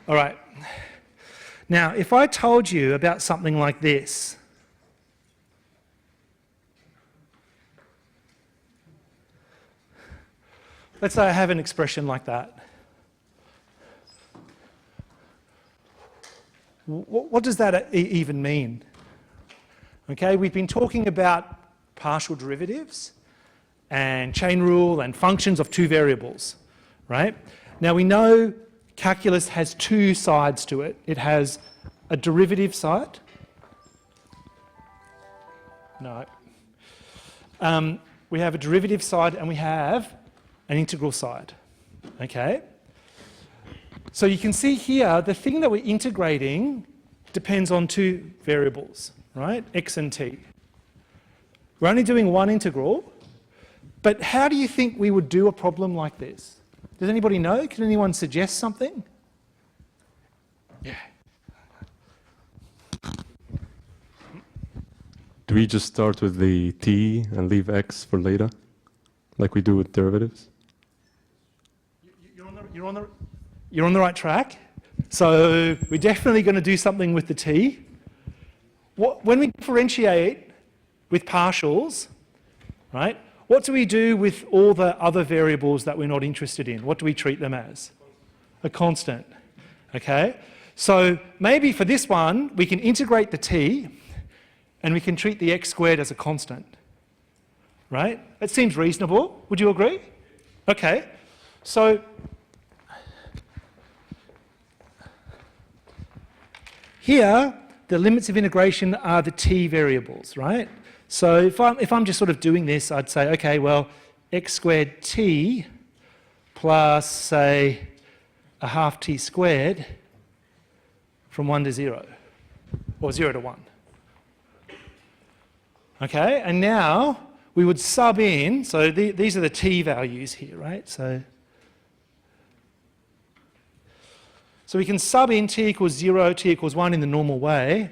All right. Now, if I told you about something like this, let's say I have an expression like that. What does that even mean? Okay, we've been talking about partial derivatives and chain rule and functions of two variables, right? Now we know calculus has two sides to it. It has a derivative side. No. We have a derivative side and we have an integral side, okay? So you can see here, the thing that we're integrating depends on two variables, right? X and t. We're only doing one integral, but how do you think we would do a problem like this? Does anybody know? Can anyone suggest something? Yeah. Do we just start with the t and leave x for later, like we do with derivatives? You're on the right track. So we're definitely going to do something with the t. When we differentiate with partials, right, what do we do with all the other variables that we're not interested in? What do we treat them as? A constant, okay? So maybe for this one, we can integrate the t and we can treat the x squared as a constant, right? That seems reasonable. Would you agree? Okay. So here, the limits of integration are the t variables, right? So if I'm just sort of doing this, I'd say, okay, well, x squared t plus, say, a half t squared from 1 to 0, or 0 to 1. Okay, and now we would sub in, so these are the t values here, right? So we can sub in t equals 0, t equals 1 in the normal way.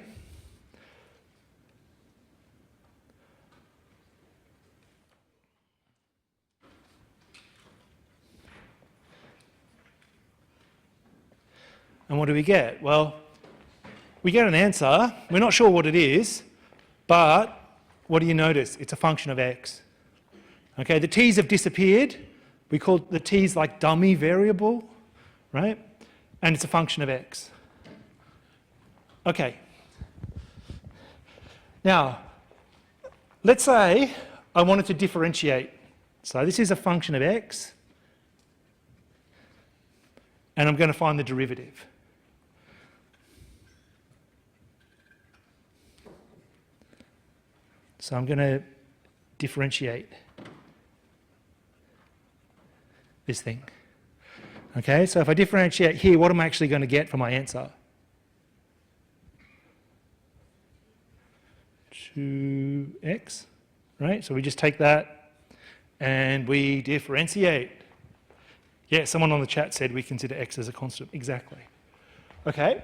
And what do we get? Well, we get an answer. We're not sure what it is, but what do you notice? It's a function of x. Okay, the t's have disappeared. We call the t's like dummy variable, right? And it's a function of x. Okay. Now, let's say I wanted to differentiate. So this is a function of x, and I'm going to find the derivative. So I'm going to differentiate this thing. Okay, so if I differentiate here, what am I actually going to get for my answer? 2x, right? So we just take that and we differentiate. Yeah, someone on the chat said we consider x as a constant. Exactly. Okay.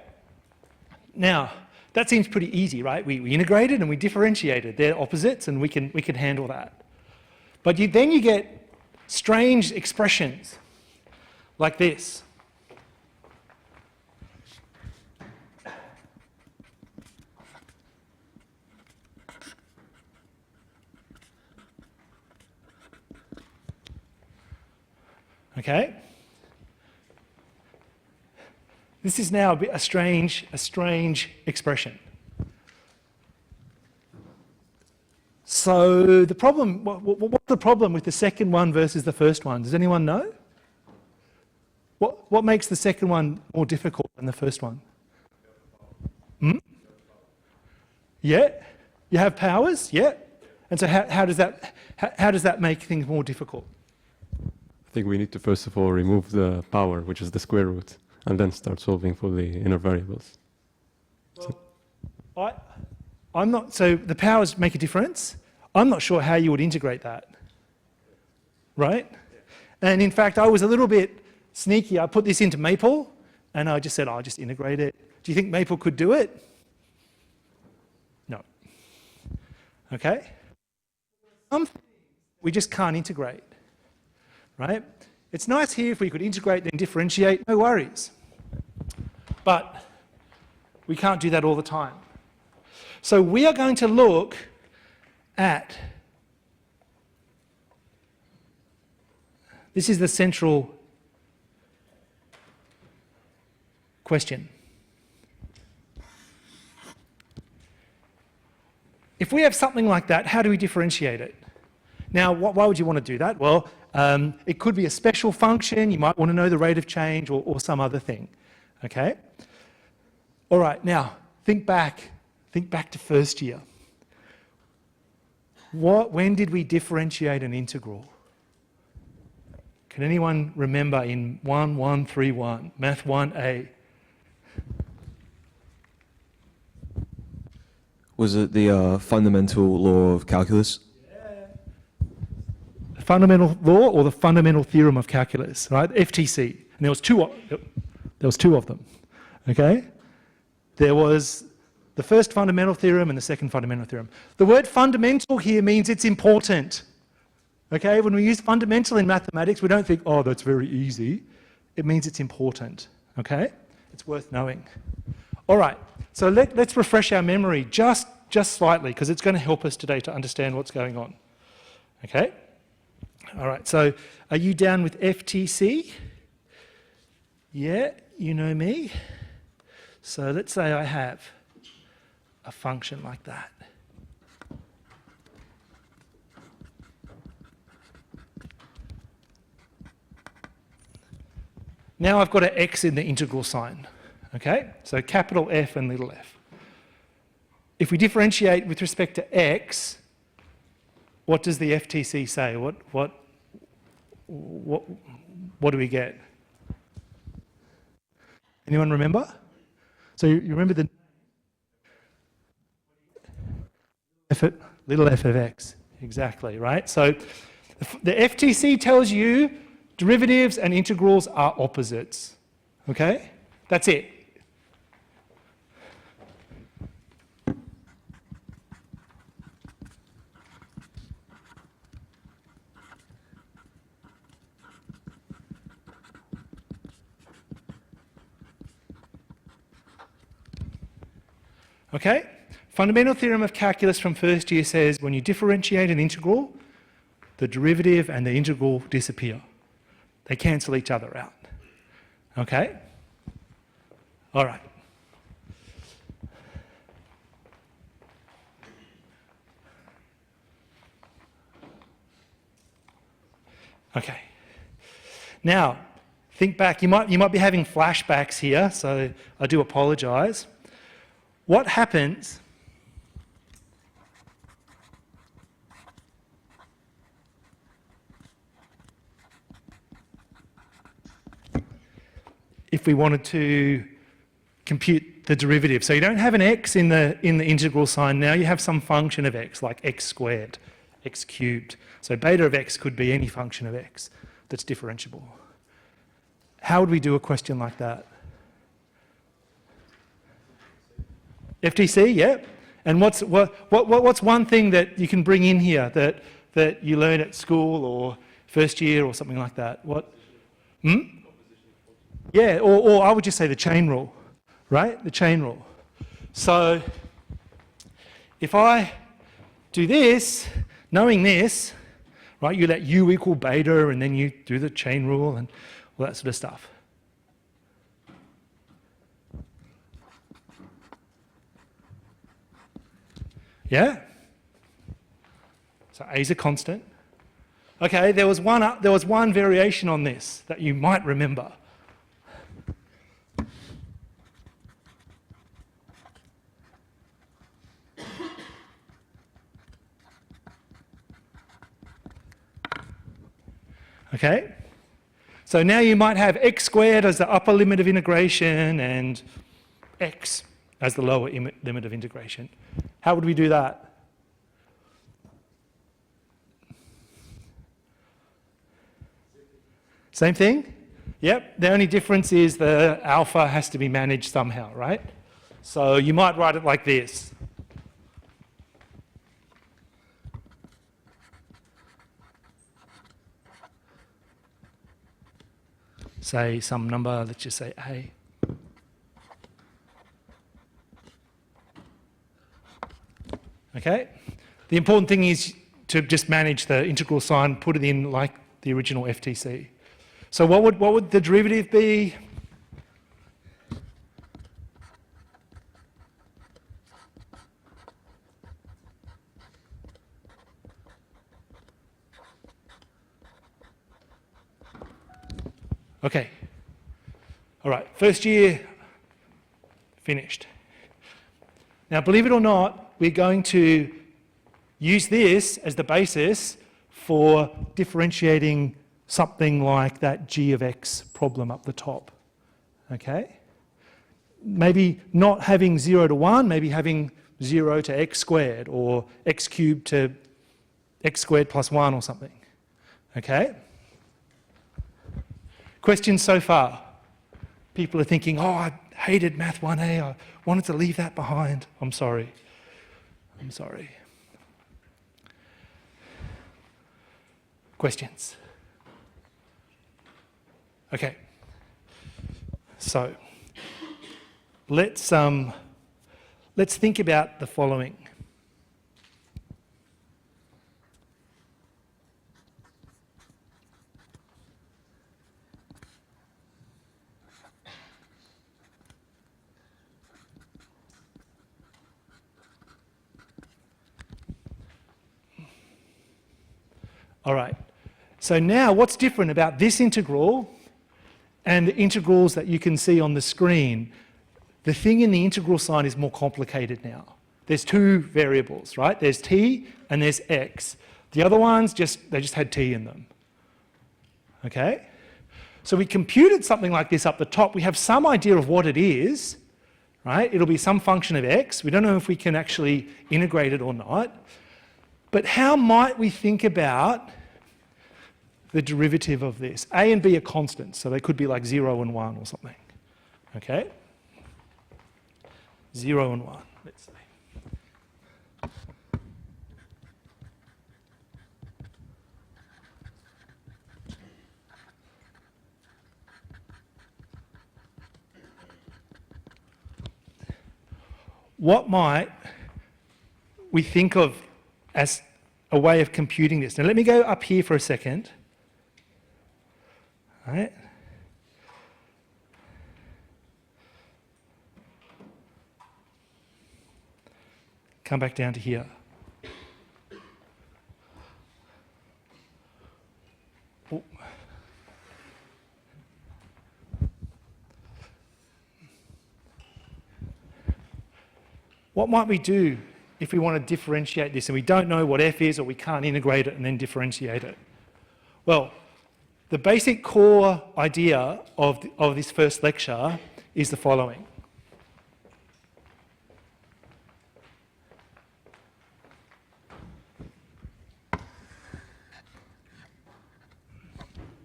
Now, that seems pretty easy, right? We integrated and we differentiated. They're opposites and we can handle that. But then you get strange expressions like this. Okay? This is now a strange expression. So the problem, what's the problem with the second one versus the first one? Does anyone know? What makes the second one more difficult than the first one? Hmm? Yeah? You have powers? Yeah? And so how does that make things more difficult? I think we need to first of all remove the power, which is the square root, and then start solving for the inner variables. Well, I'm not, so the powers make a difference. I'm not sure how you would integrate that, right? And in fact, I was a little bit sneaky. I put this into Maple, and I just said, I'll just integrate it. Do you think Maple could do it? No. Okay? Some things we just can't integrate, right? It's nice here if we could integrate then differentiate, no worries. But we can't do that all the time. So we are going to look at, this is the central question. If we have something like that, how do we differentiate it? Now, why would you want to do that? Well, it could be a special function. You might want to know the rate of change or some other thing. Okay? All right, now, think back to first year. When did we differentiate an integral? Can anyone remember in 1131, Math 1A? Was it the fundamental law of calculus? The fundamental law or the fundamental theorem of calculus, right? FTC. And there was two of them. Okay? There was the first fundamental theorem and the second fundamental theorem. The word fundamental here means it's important. Okay? When we use fundamental in mathematics, we don't think, oh, that's very easy. It means it's important. Okay? It's worth knowing. All right. So let's refresh our memory just slightly, because it's going to help us today to understand what's going on. Okay? All right, so are you down with FTC? Yeah, you know me. So let's say I have a function like that. Now I've got an x in the integral sign. Okay, so capital F and little f. If we differentiate with respect to x, what does the FTC say? What do we get? Anyone remember? So you remember the little f of x, exactly, right? So the FTC tells you derivatives and integrals are opposites. Okay, that's it. Okay? Fundamental theorem of calculus from first year says when you differentiate an integral, the derivative and the integral disappear. They cancel each other out. Okay? All right. Okay. Now, think back. You might be having flashbacks here, so I do apologise. What happens if we wanted to compute the derivative? So you don't have an x in the integral sign now, you have some function of x, like x squared, x cubed. So beta of x could be any function of x that's differentiable. How would we do a question like that? FTC, yeah. And what's one thing that you can bring in here that you learn at school or first year or something like that? What? Yeah, or I would just say the chain rule, right? The chain rule. So if I do this, knowing this, right, you let u equal beta and then you do the chain rule and all that sort of stuff. Yeah? So A is a constant. Okay, there was one variation on this that you might remember. Okay? So now you might have x squared as the upper limit of integration and x as the lower limit of integration. How would we do that? Same thing? Yep, the only difference is the alpha has to be managed somehow, right? So you might write it like this. Say some number, let's just say A. Okay? The important thing is to just manage the integral sign, put it in like the original FTC. So what would the derivative be? Okay. All right, first year finished. Now, believe it or not, we're going to use this as the basis for differentiating something like that g of x problem up the top. Okay? Maybe not having 0 to 1, maybe having 0 to x squared, or x cubed to x squared plus 1 or something. Okay? Questions so far? People are thinking, oh, I hated Math 1A, I wanted to leave that behind. I'm sorry. I'm sorry. Questions? Okay. So, let's think about the following. All right, so now what's different about this integral and the integrals that you can see on the screen? The thing in the integral sign is more complicated now. There's two variables, right? There's t and there's x. The other ones, they just had t in them. Okay? So we computed something like this up the top. We have some idea of what it is, right? It'll be some function of x. We don't know if we can actually integrate it or not. But how might we think about the derivative of this? A and b are constants, so they could be like 0 and 1 or something. Okay? 0 and 1, let's say. What might we think of as a way of computing this? Now let me go up here for a second. All right. Come back down to here. Oh. What might we do if we want to differentiate this and we don't know what f is, or we can't integrate it and then differentiate it? Well, the basic core idea of this first lecture is the following.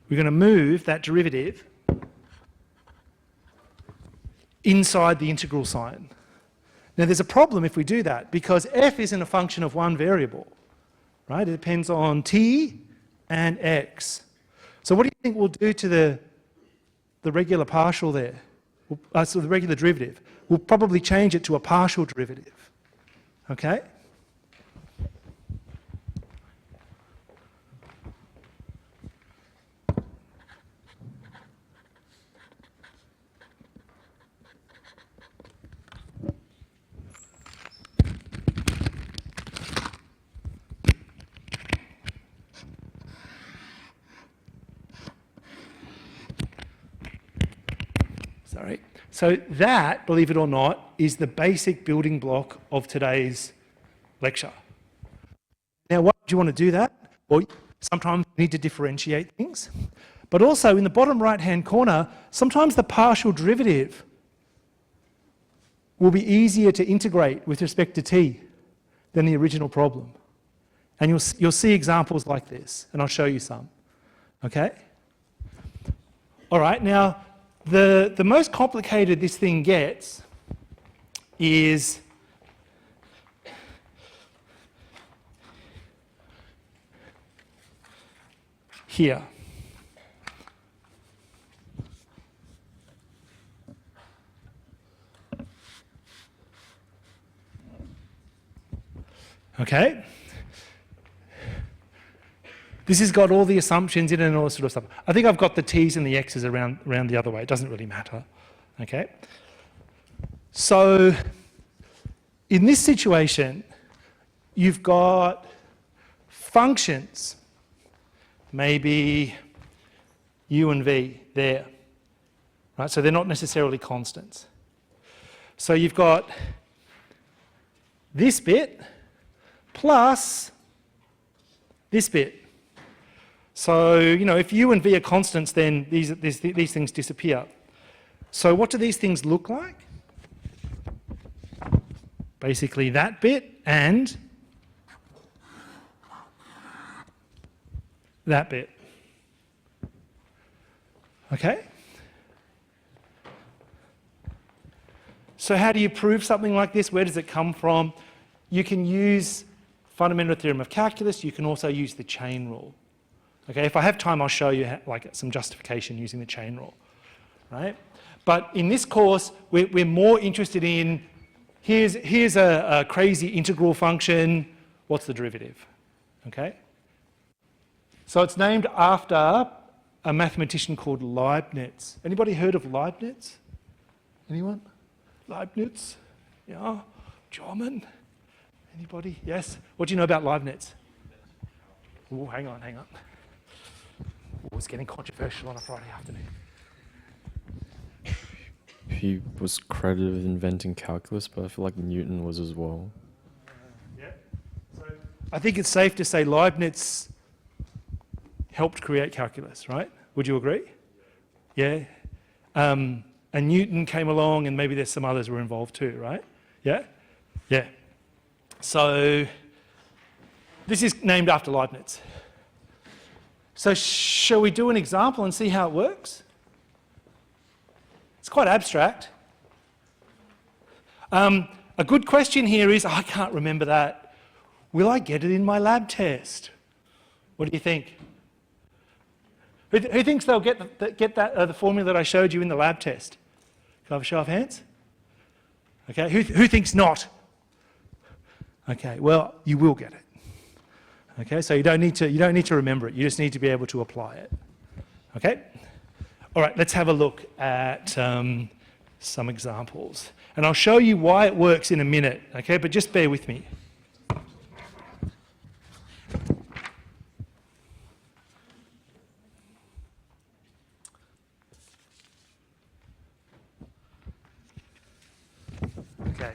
We're going to move that derivative inside the integral sign. Now there's a problem if we do that, because f isn't a function of one variable, right? It depends on t and x. So what do you think we'll do to the regular partial there? So the regular derivative? We'll probably change it to a partial derivative, okay? Sorry. So that, believe it or not, is the basic building block of today's lecture. Now, why do you want to do that? Well, sometimes you need to differentiate things. But also, in the bottom right-hand corner, sometimes the partial derivative will be easier to integrate with respect to t than the original problem. And you'll see examples like this, and I'll show you some. Okay? All right, now, the most complicated this thing gets is here. Okay? This has got all the assumptions in it and all this sort of stuff. I think I've got the t's and the x's around the other way. It doesn't really matter. Okay? So in this situation, you've got functions, maybe u and v there. Right? So they're not necessarily constants. So you've got this bit plus this bit. So, you know, if u and v are constants, then these things disappear. So what do these things look like? Basically that bit and that bit. Okay? So how do you prove something like this? Where does it come from? You can use fundamental theorem of calculus. You can also use the chain rule. Okay, if I have time, I'll show you some justification using the chain rule, right? But in this course, we're more interested in, here's a crazy integral function. What's the derivative? Okay? So it's named after a mathematician called Leibniz. Anybody heard of Leibniz? Anyone? Leibniz? Yeah? German? Anybody? Yes? What do you know about Leibniz? Oh, hang on. Oh, it's getting controversial on a Friday afternoon. He was credited with inventing calculus, but I feel like Newton was as well. Yeah. So I think it's safe to say Leibniz helped create calculus, right? Would you agree? Yeah. And Newton came along, and maybe there's some others were involved too, right? Yeah? Yeah. So this is named after Leibniz. So shall we do an example and see how it works? It's quite abstract. A good question here is, I can't remember that. Will I get it in my lab test? What do you think? Who thinks they'll get the formula that I showed you in the lab test? Can I have a show of hands? Okay, who thinks not? Okay, well, you will get it. Okay, so you don't need to remember it. You just need to be able to apply it. Okay? All right, let's have a look at some examples. And I'll show you why it works in a minute, okay? But just bear with me. Okay,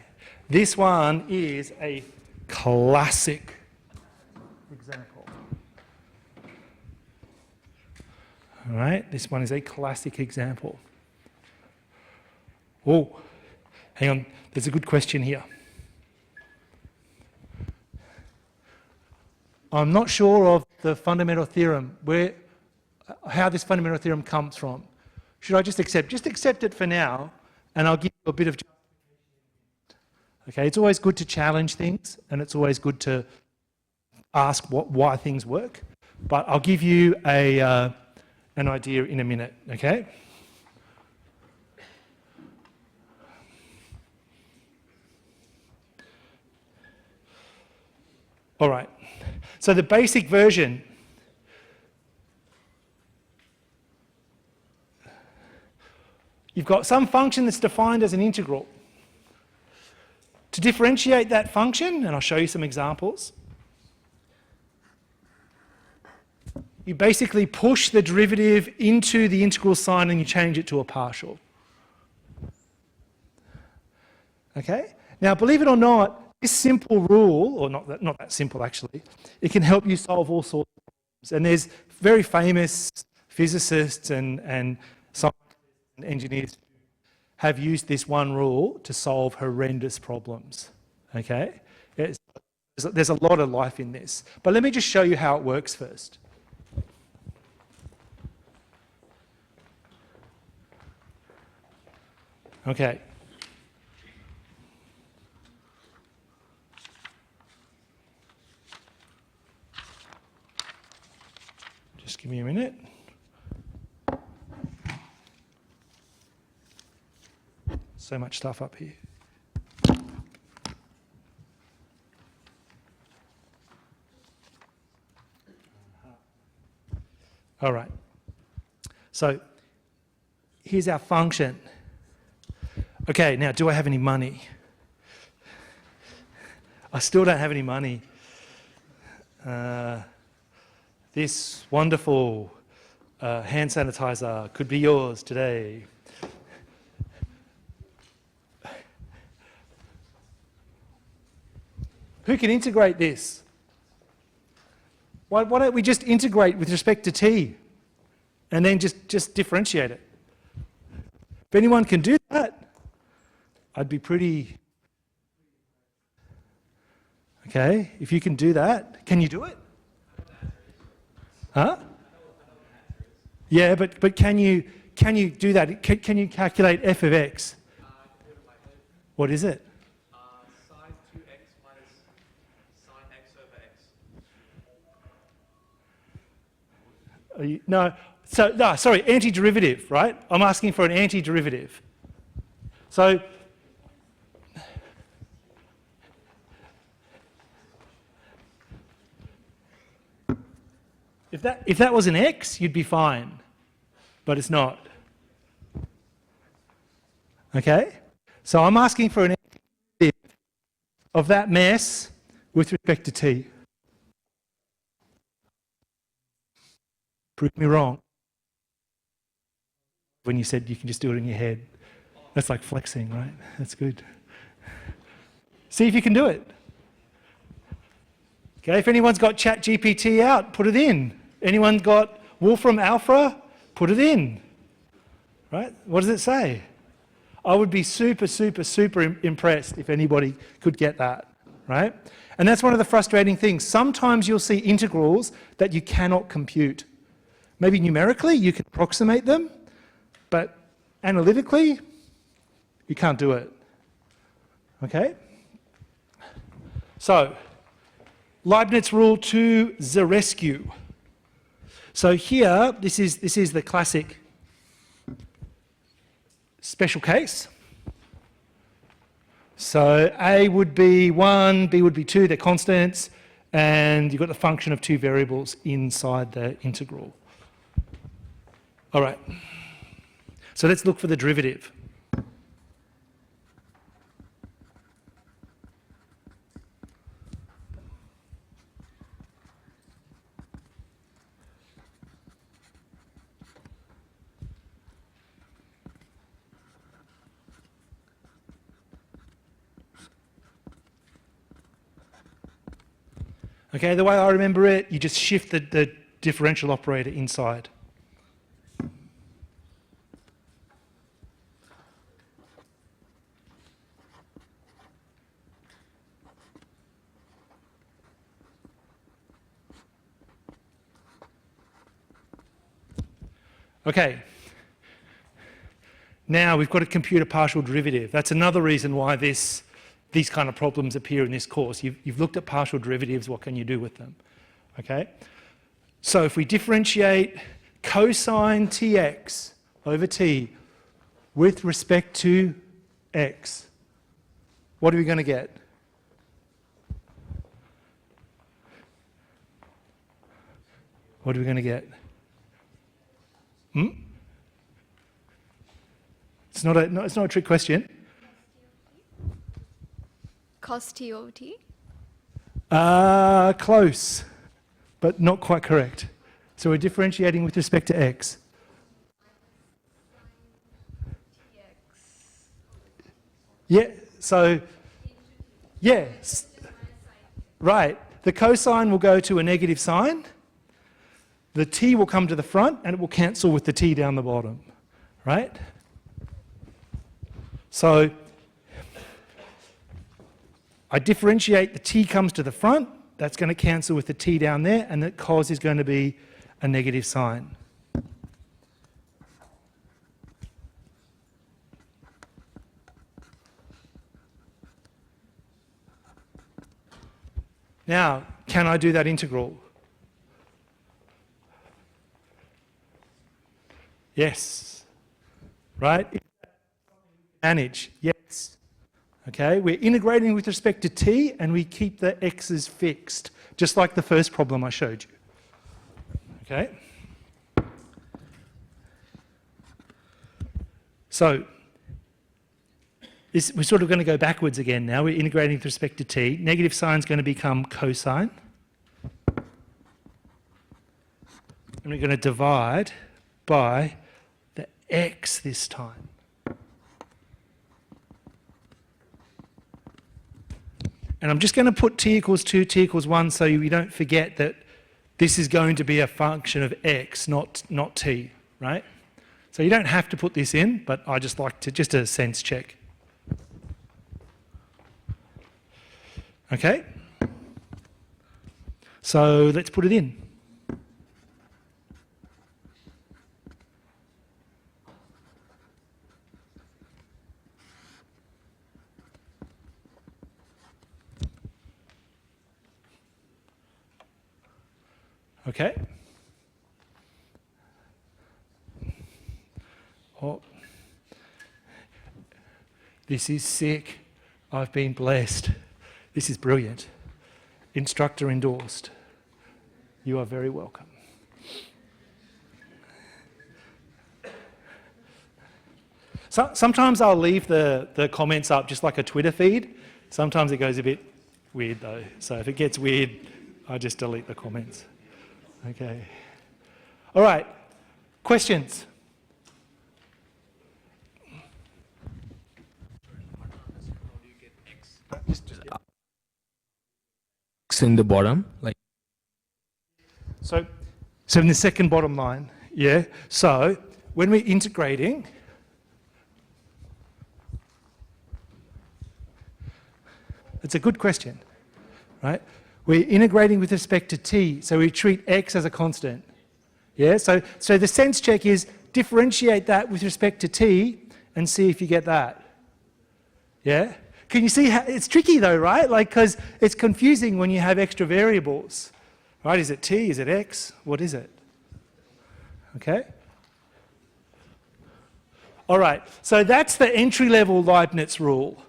this one is a classic example. All right, this one is a classic example. Oh, hang on, there's a good question here. I'm not sure of the fundamental theorem, how this fundamental theorem comes from. Should I just accept? Just accept it for now, and I'll give you a bit of justification. Okay, it's always good to challenge things, and it's always good to ask why things work. But I'll give you an idea in a minute, okay? All right, so the basic version. You've got some function that's defined as an integral. To differentiate that function, and I'll show you some examples, you basically push the derivative into the integral sign and you change it to a partial. Okay? Now, believe it or not, this simple rule, or not that simple actually, it can help you solve all sorts of problems. And there's very famous physicists and scientists and engineers have used this one rule to solve horrendous problems. Okay? There's a lot of life in this. But let me just show you how it works first. Okay. Just give me a minute. So much stuff up here. All right. So here's our function. Okay, now do I have any money? I still don't have any money. This wonderful hand sanitizer could be yours today. Who can integrate this? Why don't we just integrate with respect to t and then just differentiate it? If anyone can do that, I'd be pretty... Okay, if you can do that, can you do it? Huh? Yeah, but can you do that? Can you calculate f of x? What is it? Sine 2x minus sine x over x. No, sorry, antiderivative, right? I'm asking for an antiderivative. So, if that was an x, you'd be fine, but it's not. Okay? So I'm asking for an antiderivative of that mess with respect to t. Prove me wrong. When you said you can just do it in your head. That's like flexing, right? That's good. See if you can do it. Okay, if anyone's got ChatGPT out, put it in. Anyone got Wolfram Alpha? Put it in. Right? What does it say? I would be super, super, super impressed if anybody could get that. Right? And that's one of the frustrating things. Sometimes you'll see integrals that you cannot compute. Maybe numerically you can approximate them, but analytically you can't do it. Okay? So, Leibniz rule to the rescue. So here, this is the classic special case. So A would be 1, B would be 2, they're constants, and you've got the function of two variables inside the integral. All right, so let's look for the derivative. Okay, the way I remember it, you just shift the differential operator inside. Okay, now we've got to compute a partial derivative. That's another reason why these kind of problems appear in this course. You've looked at partial derivatives, what can you do with them? Okay, so if we differentiate cosine tx over t with respect to x, what are we going to get? What are we going to get? It's not a trick question. Cos t over t? Close, but not quite correct. So we're differentiating with respect to x. Yeah, so, yes, right. The cosine will go to a negative sign. The t will come to the front and it will cancel with the t down the bottom, right? So I differentiate, the t comes to the front, that's going to cancel with the t down there, and the cos is going to be a negative sign. Now, can I do that integral? Yes. Right? Manage. Yes. Okay, we're integrating with respect to t and we keep the x's fixed, just like the first problem I showed you. Okay? So we're sort of going to go backwards again now. We're integrating with respect to t. Negative sign is going to become cosine. And we're going to divide by the x this time. And I'm just going to put t equals 2, t equals 1 so we don't forget that this is going to be a function of x, not t, right? So you don't have to put this in, but I just like to, just a sense check. Okay? So let's put it in. Okay? Oh, this is sick. I've been blessed. This is brilliant. Instructor endorsed. You are very welcome. So, sometimes I'll leave the comments up just like a Twitter feed. Sometimes it goes a bit weird though. So if it gets weird, I just delete the comments. Okay. All right. Questions? X in the bottom, like. So in the second bottom line, yeah. So when we're integrating, it's a good question, right? We're integrating with respect to t, so we treat x as a constant. Yeah. So the sense check is differentiate that with respect to t and see if you get that. Yeah. Can you see how it's tricky though, right? Like, because it's confusing when you have extra variables, right? Is it t? Is it x? What is it? Okay. All right. So that's the entry-level Leibniz rule.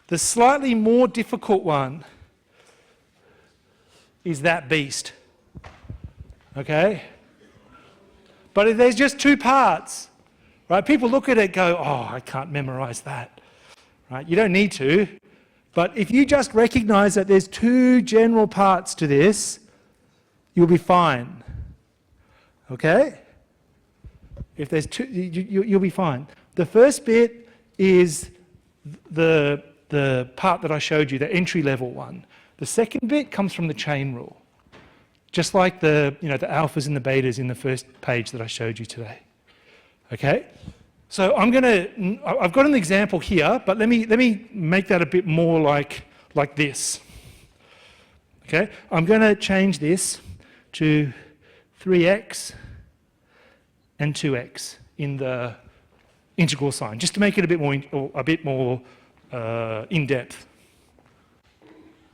The slightly more difficult one is that beast. Okay. But there's just two parts, right? People look at it and go, oh, I can't memorize that. Right? You don't need to, but if you just recognize that there's two general parts to this, you'll be fine. Okay? If there's two, you'll be fine. The first bit is the part that I showed you, the entry-level one. The second bit comes from the chain rule, just like the alphas and the betas in the first page that I showed you today. Okay? So I've got an example here, but let me make that a bit more like this. Okay, I'm going to change this to 3x and 2x in the integral sign, just to make it a bit more in depth.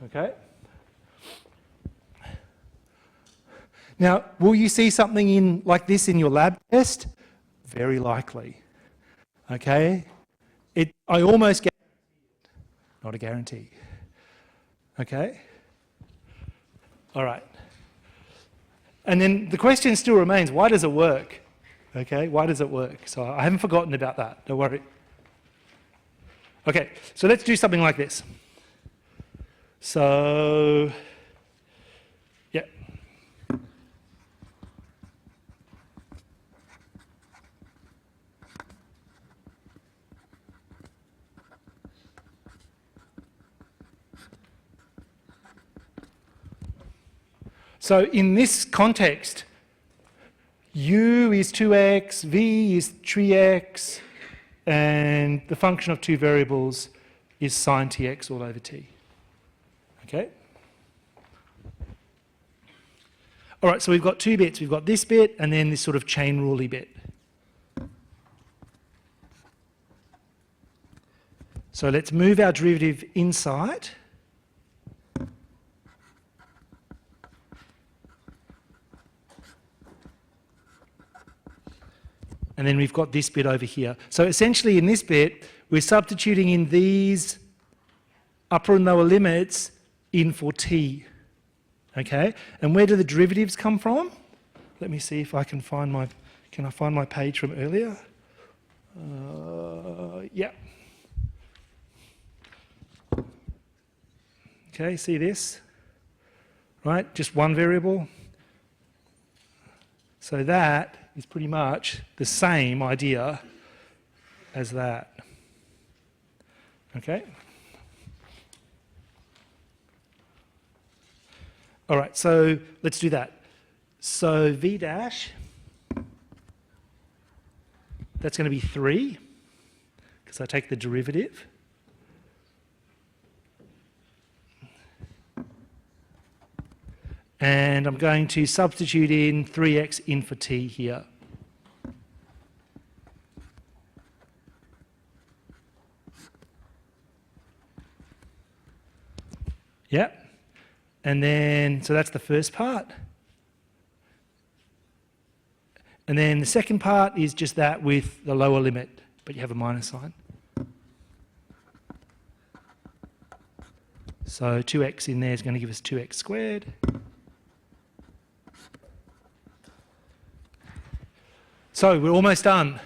Okay. Now, will you see something like this in your lab test? Very likely. Okay, I almost guarantee it, not a guarantee. Okay, all right. And then the question still remains, why does it work? Okay, why does it work? So I haven't forgotten about that, don't worry. Okay, so let's do something like this. So, yeah. So in this context, u is 2x, v is 3x, and the function of two variables is sine tx all over t. Okay? All right, so we've got two bits. We've got this bit and then this sort of chain rule-y bit. So let's move our derivative inside. And then we've got this bit over here. So essentially in this bit, we're substituting in these upper and lower limits in for t. Okay? And where do the derivatives come from? Let me see if I can find my page from earlier? Yeah. Okay, see this? Right, just one variable. So that is pretty much the same idea as that. Okay? All right, so let's do that. So v dash, that's going to be 3, because I take the derivative. And I'm going to substitute in 3x in for t here. Yep. And then, so that's the first part. And then the second part is just that with the lower limit, but you have a minus sign. So 2x in there is going to give us 2x squared. So we're almost done.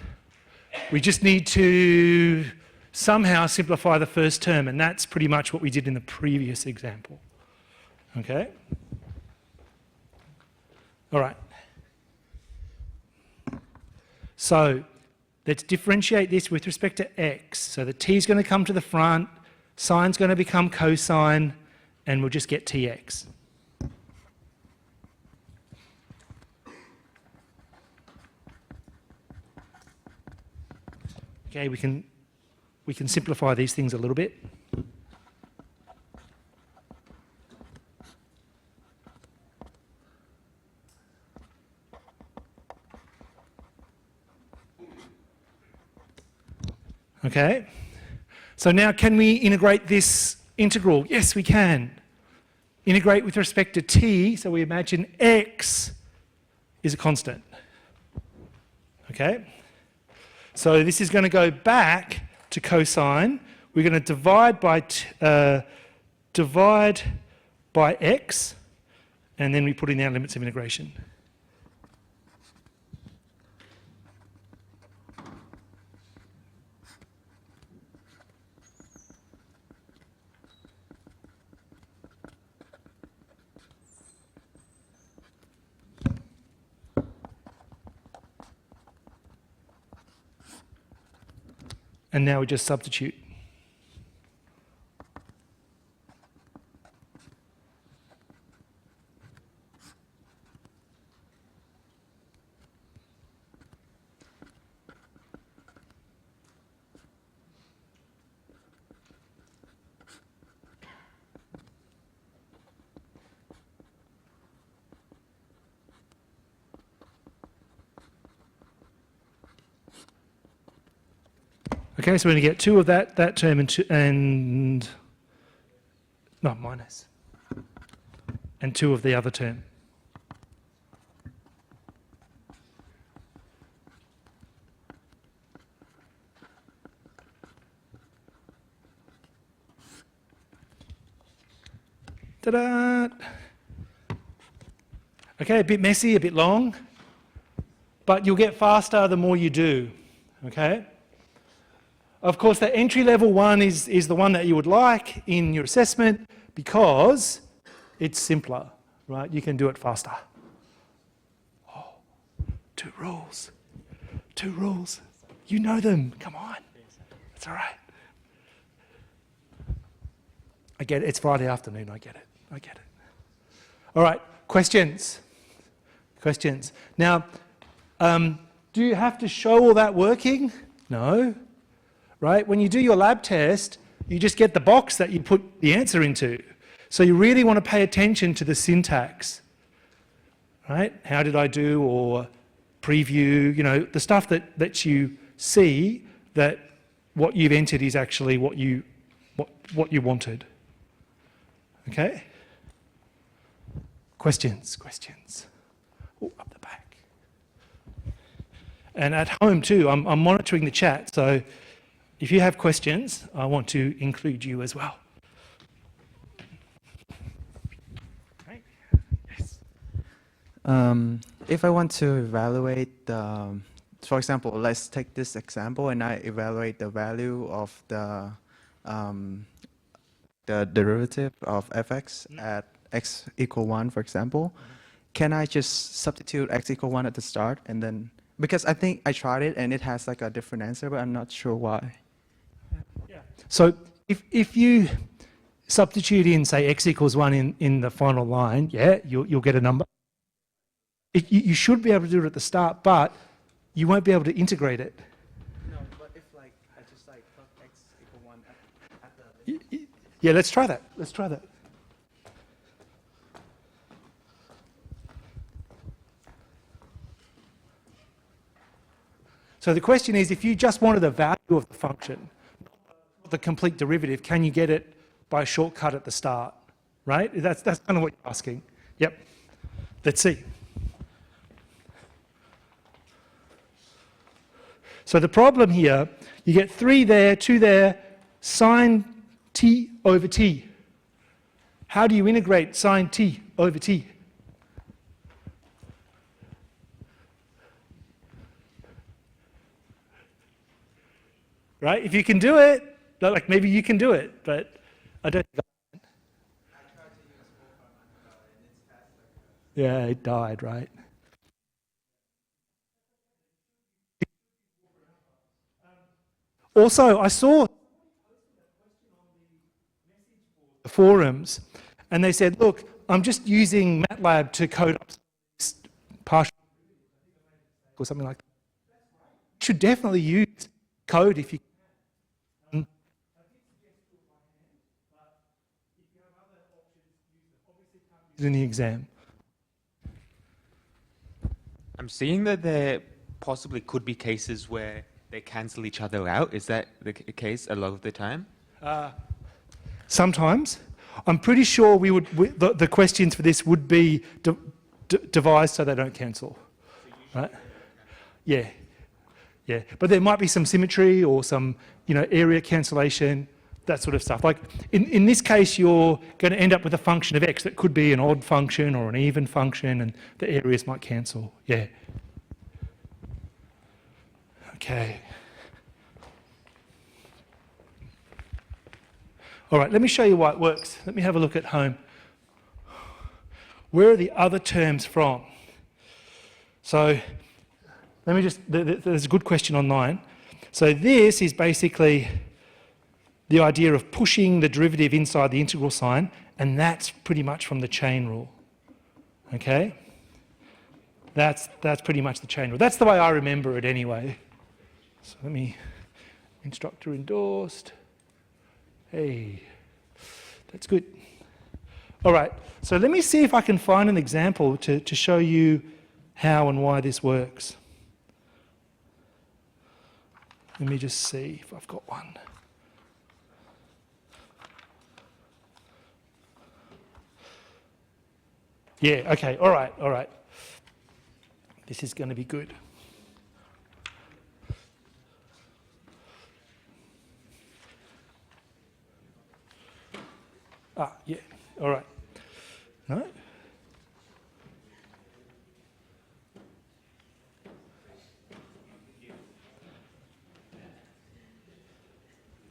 We just need to somehow simplify the first term, and that's pretty much what we did in the previous example. Okay? All right. So let's differentiate this with respect to x. So the t is going to come to the front, sine's going to become cosine, and we'll just get tx. Okay, we can simplify these things a little bit. Okay, so now can we integrate this integral? Yes, we can. Integrate with respect to t, so we imagine x is a constant. Okay, so this is going to go back to cosine. We're going to divide by x, and then we put in our limits of integration. And now we just substitute. Okay, so we're going to get 2 of that term and minus. And 2 of the other term. Ta-da! Okay, a bit messy, a bit long, but you'll get faster the more you do, okay? Of course, the entry-level one is the one that you would like in your assessment because it's simpler, right? You can do it faster. Oh, 2 rules. 2 rules. You know them. Come on. It's all right. I get it. It's Friday afternoon. I get it. I get it. All right. Questions? Questions. Now, do you have to show all that working? No. Right? When you do your lab test, you just get the box that you put the answer into. So you really want to pay attention to the syntax. Right? How did I do? Or preview, you know, the stuff that you see that what you've entered is actually what you wanted. Okay? Questions? Questions? Oh, up the back. And at home too, I'm monitoring the chat, so if you have questions, I want to include you as well. Right? Yes. If I want to evaluate the for example, let's take this example, and I evaluate the value of the derivative of fx at x equal 1, for example. Can I just substitute x equal 1 at the start, and then, because I think I tried it and it has like a different answer, but I'm not sure why. So if you substitute in, say, x equals 1 in the final line, yeah, you'll get a number. You should be able to do it at the start, but you won't be able to integrate it. No, but if like I just like put x equal 1 at the... Yeah, let's try that. Let's try that. So the question is, if you just wanted the value of the function, the complete derivative, can you get it by a shortcut at the start? Right? That's kind of what you're asking. Yep. Let's see. So the problem here, you get 3 there, 2 there, sine t over t. How do you integrate sine t over t? Right? If you can do it, like maybe you can do it, but I don't think I can. I tried to use and it's past like... Yeah, it died, right? Also, I saw the forums, and they said, look, I'm just using MATLAB to code up this partial or something like that. You should definitely use code if you can. In the exam. I'm seeing that there possibly could be cases where they cancel each other out. Is that the case a lot of the time? Sometimes. I'm pretty sure the questions for this would be devised so they don't cancel. Right? Yeah. Yeah. But there might be some symmetry or some, area cancellation, that sort of stuff. Like in this case, you're going to end up with a function of x that could be an odd function or an even function, and the areas might cancel. Yeah. Okay. All right, let me show you why it works. Let me have a look at home. Where are the other terms from? So let me just, there's a good question online. So this is basically the idea of pushing the derivative inside the integral sign, and that's pretty much from the chain rule. Okay? That's pretty much the chain rule. That's the way I remember it anyway. So let me, instructor endorsed. Hey, that's good. All right, so let me see if I can find an example to show you how and why this works. Let me just see if I've got one. Yeah, okay, all right. This is going to be good. Yeah, all right. No?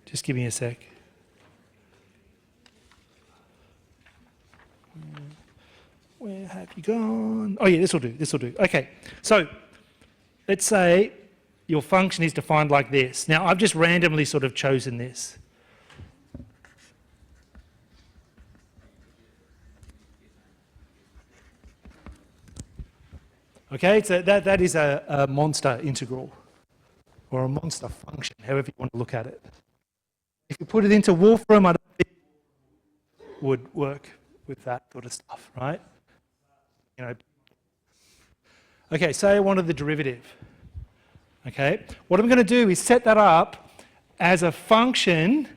Just give me a sec. Where have you gone? Oh yeah, this will do. Okay, so let's say your function is defined like this. Now I've just randomly sort of chosen this. Okay, so that is a monster integral, or a monster function, however you want to look at it. If you put it into Wolfram, I don't think it would work with that sort of stuff, right? Okay, say I wanted the derivative. Okay, what I'm going to do is set that up as a function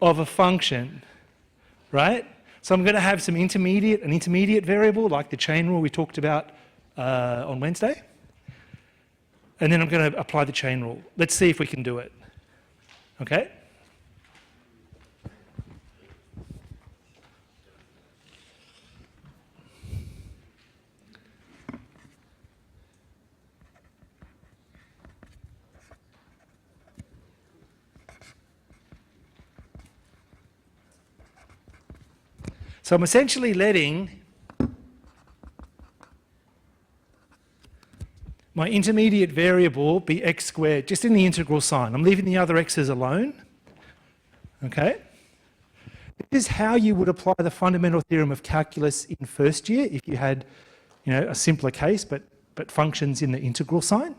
of a function, right? So I'm going to have an intermediate variable, like the chain rule we talked about on Wednesday. And then I'm going to apply the chain rule. Let's see if we can do it. Okay? So I'm essentially letting my intermediate variable be x squared, just in the integral sign. I'm leaving the other x's alone. Okay? This is how you would apply the fundamental theorem of calculus in first year if you had, a simpler case, but functions in the integral sign.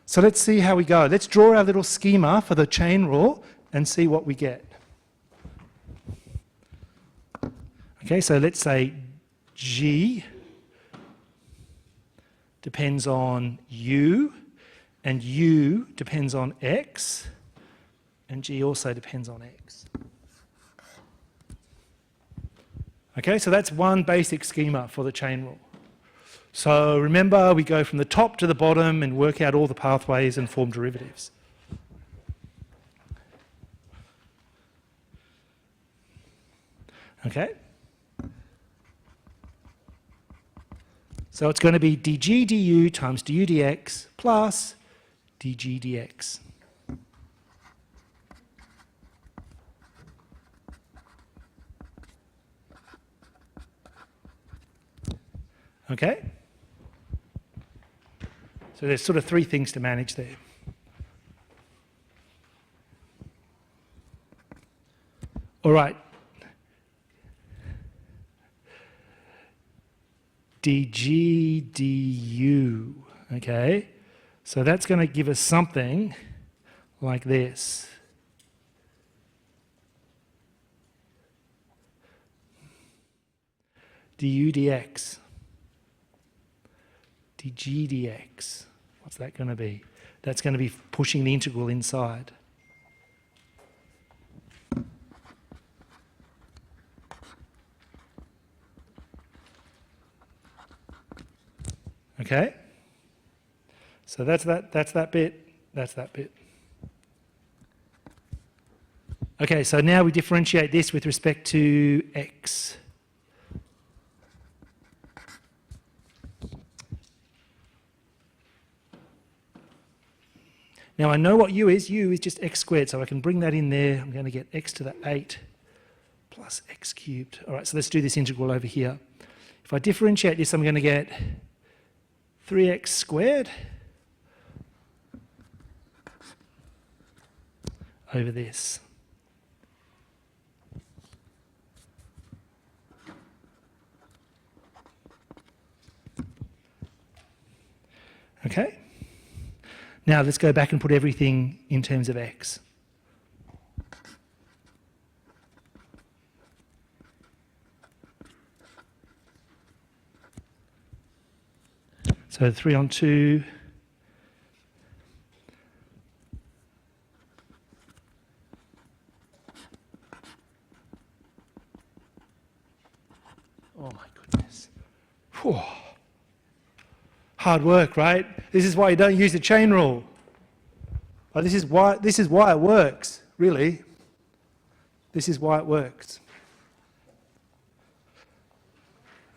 So let's see how we go. Let's draw our little schema for the chain rule and see what we get. Okay, so let's say G depends on U, and U depends on X, and G also depends on X. Okay, so that's one basic schema for the chain rule. So remember, we go from the top to the bottom and work out all the pathways and form derivatives. Okay? So it's going to be dg du times du dx plus dg dx. Okay? So there's sort of three things to manage there. All right. dg du, okay? So that's going to give us something like this. du dx. dg dx. What's that going to be? That's going to be pushing the integral inside. Okay? So that's that bit, that's that bit. Okay, so now we differentiate this with respect to x. Now I know what u is just x squared, so I can bring that in there. I'm going to get x to the 8 plus x cubed. All right, so let's do this integral over here. If I differentiate this, I'm going to get 3x squared over this. Okay? Now let's go back and put everything in terms of x. So 3 on 2. Oh my goodness. Whew. Hard work, right? This is why you don't use the chain rule. Oh, this is why it works, really. This is why it works.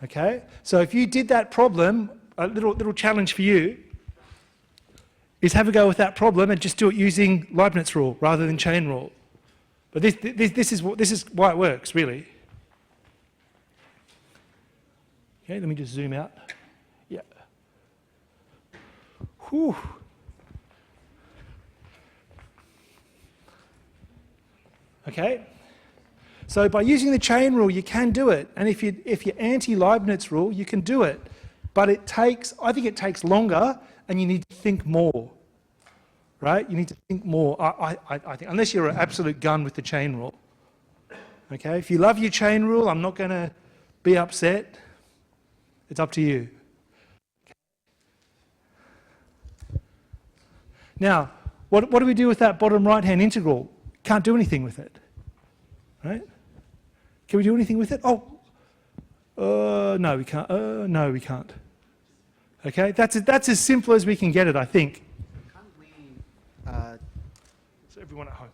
Okay? So if you did that problem, a little challenge for you is have a go with that problem and just do it using Leibniz rule rather than chain rule. But this is why it works, really. Okay, let me just zoom out. Yeah. Whew. Okay. So by using the chain rule, you can do it. And if you're anti-Leibniz rule, you can do it. But I think it takes longer, and you need to think more, right? You need to think more, I think, unless you're an absolute gun with the chain rule. Okay, if you love your chain rule, I'm not going to be upset. It's up to you. Now, what do we do with that bottom right-hand integral? Can't do anything with it, right? Can we do anything with it? No, we can't. No, we can't. Okay, that's as simple as we can get it, I think. Can't we, So everyone at home.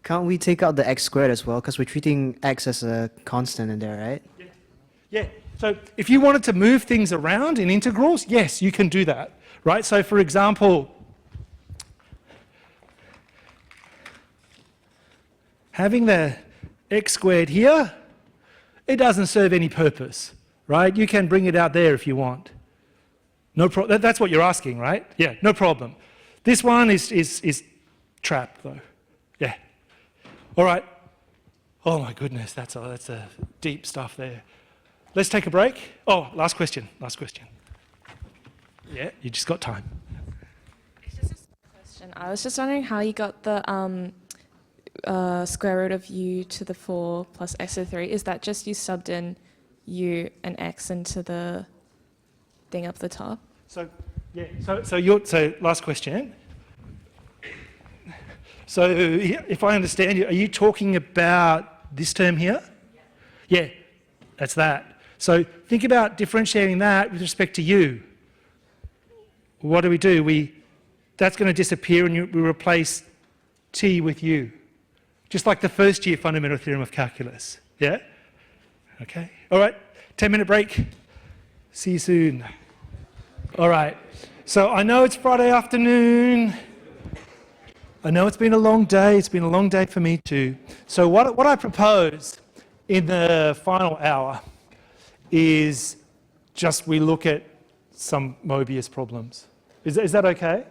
can't we take out the x squared as well? Because we're treating x as a constant in there, right? Yeah. So if you wanted to move things around in integrals, yes, you can do that, right? So for example, having the x squared here, it doesn't serve any purpose, right? You can bring it out there if you want. No problem. That's what you're asking, right? Yeah, no problem. This one is trapped though. Yeah. All right. Oh my goodness, that's a deep stuff there. Let's take a break. Oh, last question. Yeah, you just got time. It's just a question. I was just wondering how you got the square root of u to the 4 plus x to the 3. Is that just you subbed in u and x into the thing up the top? So last question. So if I understand you, are you talking about this term here? Yeah, that's that. So think about differentiating that with respect to u. What do? That's going to disappear and we replace t with u. Just like the first year fundamental theorem of calculus. Yeah? Okay. All right. 10-minute break. See you soon. All right. So I know it's Friday afternoon. I know it's been a long day. It's been a long day for me too. So what I propose in the final hour is just we look at some Mobius problems. Is that okay?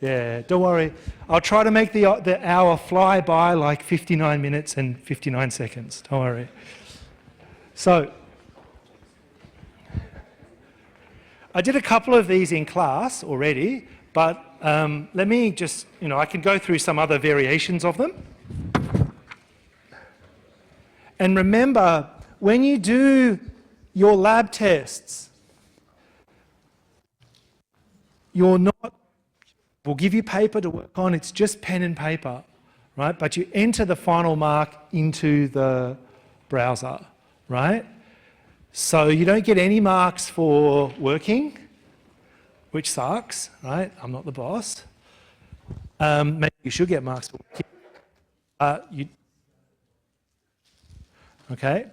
Yeah, don't worry. I'll try to make the hour fly by like 59 minutes and 59 seconds. Don't worry. So, I did a couple of these in class already, but let me just, I can go through some other variations of them. And remember, when you do your lab tests, we'll give you paper to work on, it's just pen and paper, right? But you enter the final mark into the browser, right? So you don't get any marks for working, which sucks, right? I'm not the boss. Maybe you should get marks for working. Okay.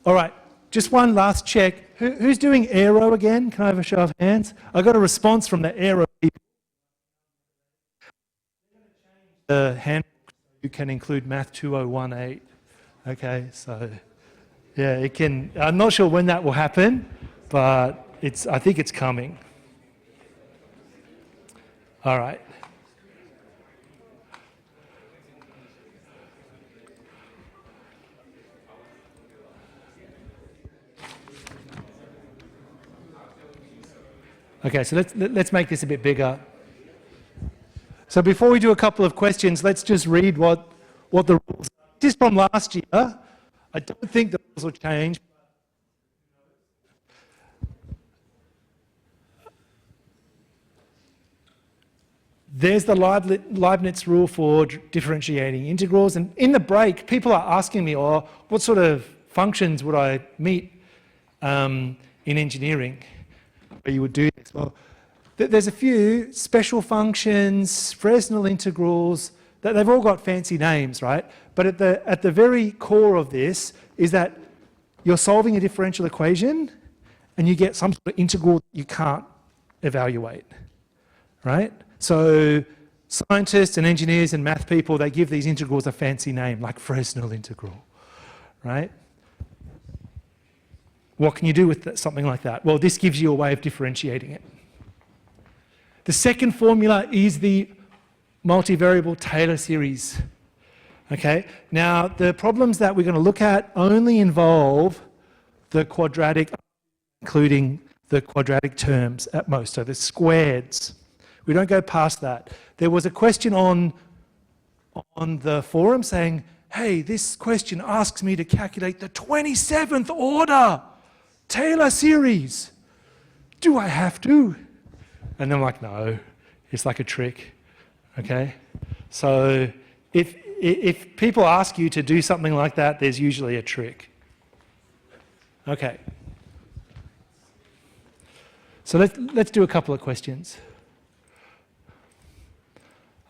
All right, just one last check. Who's doing aero again? Can I have a show of hands? I got a response from the aero people. The handbook you can include Math 2018. Okay, so yeah, it can. I'm not sure when that will happen, but I think it's coming. All right. Okay, so let's make this a bit bigger. So before we do a couple of questions, let's just read what the rules are. This is from last year. I don't think the rules will change. There's the Leibniz rule for differentiating integrals. And in the break, people are asking me, what sort of functions would I meet in engineering where you would do this? Well, there's a few special functions, Fresnel integrals, they've all got fancy names, right? But at the very core of this is that you're solving a differential equation and you get some sort of integral that you can't evaluate, right? So scientists and engineers and math people, they give these integrals a fancy name, like Fresnel integral, right? What can you do with something like that? Well, this gives you a way of differentiating it. The second formula is the multivariable Taylor series. Okay, now the problems that we're going to look at only involve the quadratic, including the quadratic terms at most, so the squareds. We don't go past that. There was a question on the forum saying, hey, this question asks me to calculate the 27th order Taylor series. Do I have to? And I'm like, no, it's like a trick, okay? So if people ask you to do something like that, there's usually a trick. Okay. So let's do a couple of questions.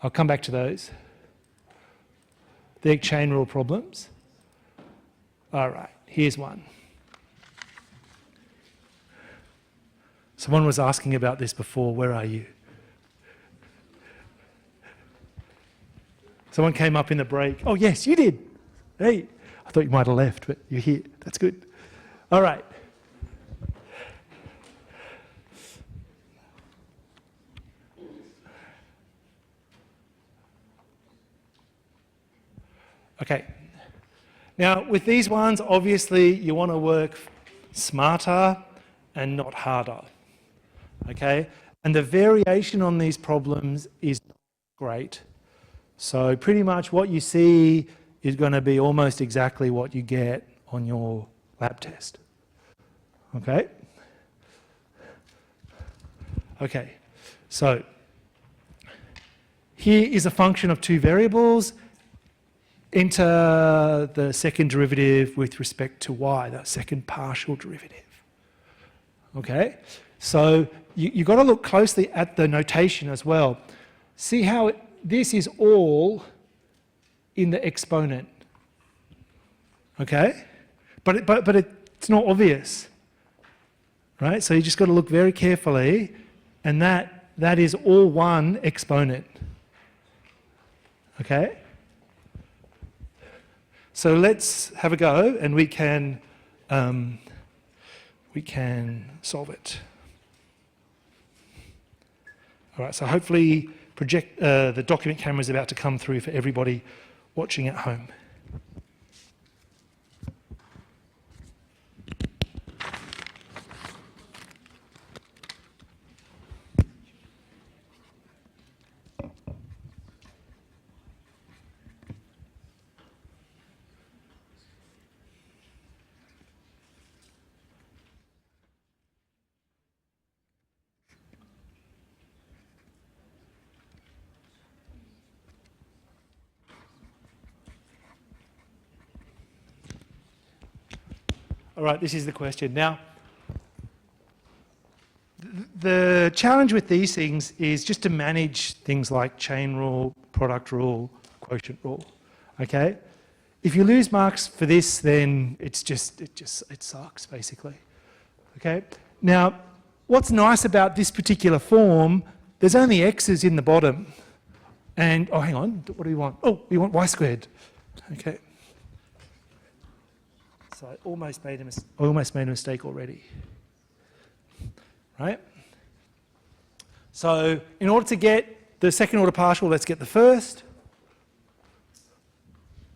I'll come back to those. The chain rule problems. All right, here's one. Someone was asking about this before. Where are you? Someone came up in the break. Oh, yes, you did. Hey, I thought you might have left, but you're here. That's good. All right. Okay. Now, with these ones, obviously, you want to work smarter and not harder. Okay? And the variation on these problems is not great. So pretty much what you see is going to be almost exactly what you get on your lab test. Okay? Okay. So here is a function of two variables. Enter the second derivative with respect to y, the second partial derivative. Okay? So you've got to look closely at the notation as well. See how this is all in the exponent. Okay? But it's not obvious. Right? So you just got to look very carefully, and that is all one exponent. Okay? So let's have a go, and we can solve it. All right, so hopefully the document camera is about to come through for everybody watching at home. All right, this is the question. Now, the challenge with these things is just to manage things like chain rule, product rule, quotient rule. Okay? If you lose marks for this, then it sucks, basically. Okay? Now, what's nice about this particular form, there's only x's in the bottom. And, oh, hang on, what do we want? Oh, we want y squared. Okay. So I almost made a mistake already. Right? So in order to get the second order partial, let's get the first.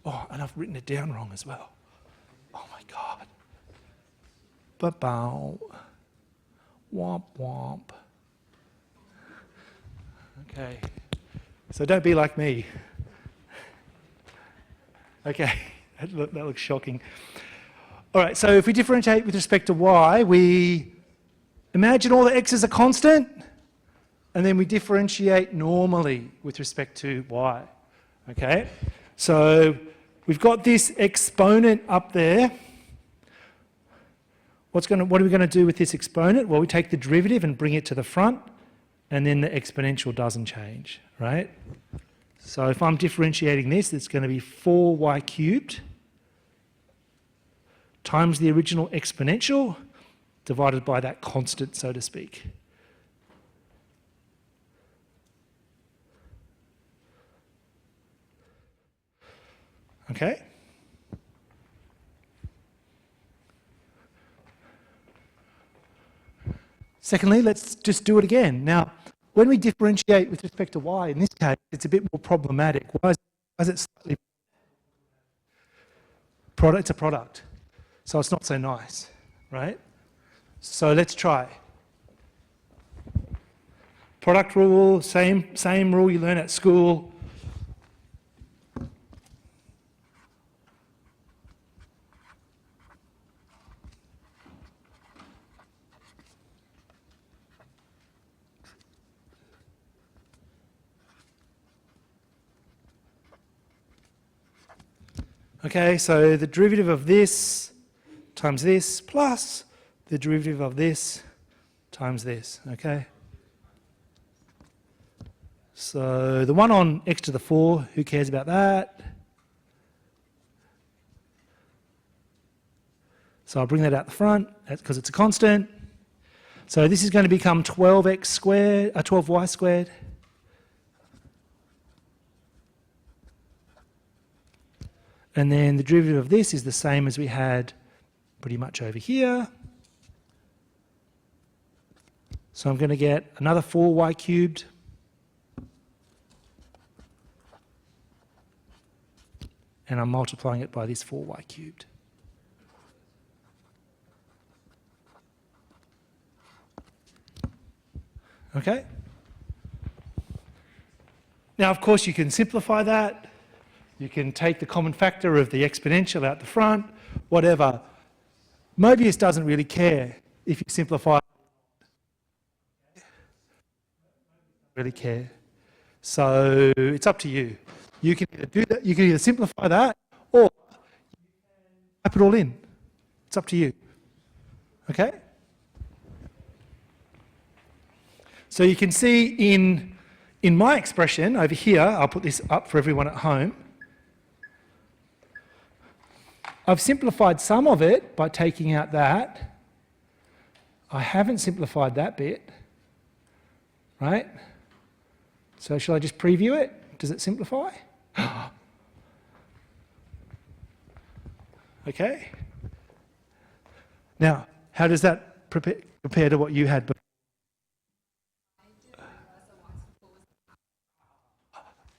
Oh, and I've written it down wrong as well. Oh my God. Ba-bow. Womp womp. Okay. So don't be like me. Okay. That looks shocking. All right, so if we differentiate with respect to y, we imagine all the x's are constant, and then we differentiate normally with respect to y. Okay? So we've got this exponent up there. What are we going to do with this exponent? Well, we take the derivative and bring it to the front, and then the exponential doesn't change, right? So if I'm differentiating this, it's going to be 4y cubed times the original exponential divided by that constant, so to speak. Okay? Secondly, let's just do it again. Now, when we differentiate with respect to y, in this case, it's a bit more problematic. Why is it slightly product? It's a product. So it's not so nice, right? So let's try. Product rule, same rule you learn at school. Okay, so the derivative of this times this plus the derivative of this times this, okay? So the one on x to the 4, who cares about that? So I'll bring that out the front because it's a constant. So this is going to become 12y squared. And then the derivative of this is the same as we had pretty much over here. So I'm going to get another 4y cubed. And I'm multiplying it by this 4y cubed. Okay? Now, of course, you can simplify that. You can take the common factor of the exponential out the front, whatever. Mobius doesn't really care if you simplify. Really care. So it's up to you. You can either do that. You can either simplify that, or type it all in. It's up to you. Okay. So you can see in my expression over here, I'll put this up for everyone at home. I've simplified some of it by taking out that. I haven't simplified that bit, right? So shall I just preview it? Does it simplify? Okay. Now, how does that compare to what you had before?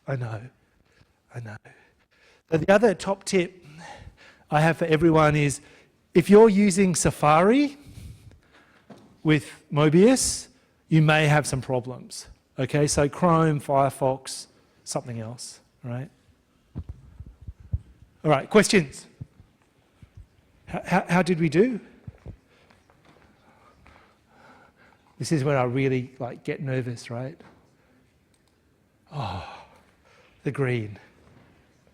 I know. So the other top tip I have for everyone is, if you're using Safari with Mobius, you may have some problems. Okay, so Chrome, Firefox, something else, right? All right, questions? How did we do? This is where I really get nervous, right? Oh, the green.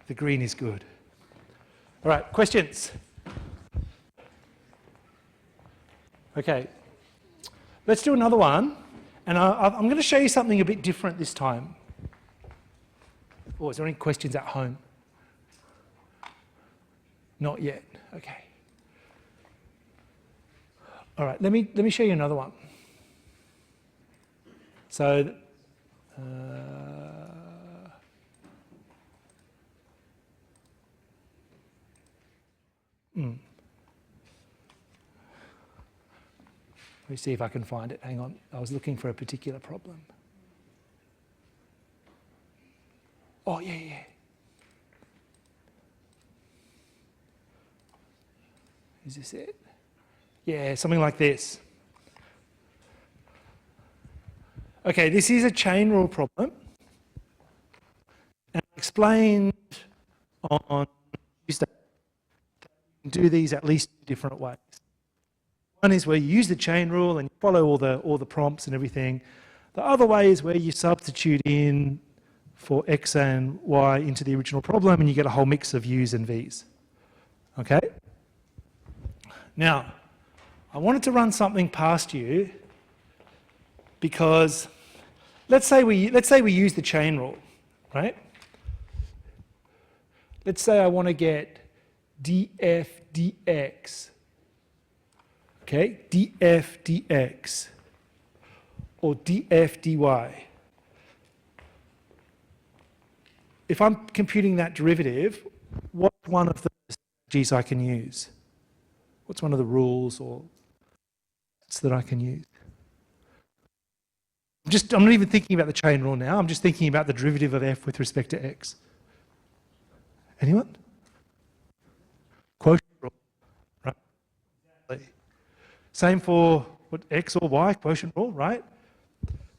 The green is good. All right, questions? Okay, let's do another one. And I'm going to show you something a bit different this time. Oh, is there any questions at home? Not yet. Okay. All right, let me show you another one. So, let me see if I can find it. Hang on. I was looking for a particular problem. Oh, yeah. Is this it? Yeah, something like this. Okay, this is a chain rule problem. And I explained on Tuesday that you can do these at least two different ways. One is where you use the chain rule and you follow all the prompts and everything. The other way is where you substitute in for x and y into the original problem and you get a whole mix of u's and v's. Okay? Now, I wanted to run something past you because let's say we use the chain rule, right? Let's say I want to get df dx. Okay, df dx or df dy. If I'm computing that derivative, what's one of the strategies I can use? What's one of the rules or that I can use? I'm not even thinking about the chain rule now. I'm just thinking about the derivative of f with respect to x. Anyone? Quotient rule, right? Exactly. Same for what, x or y, quotient rule, right?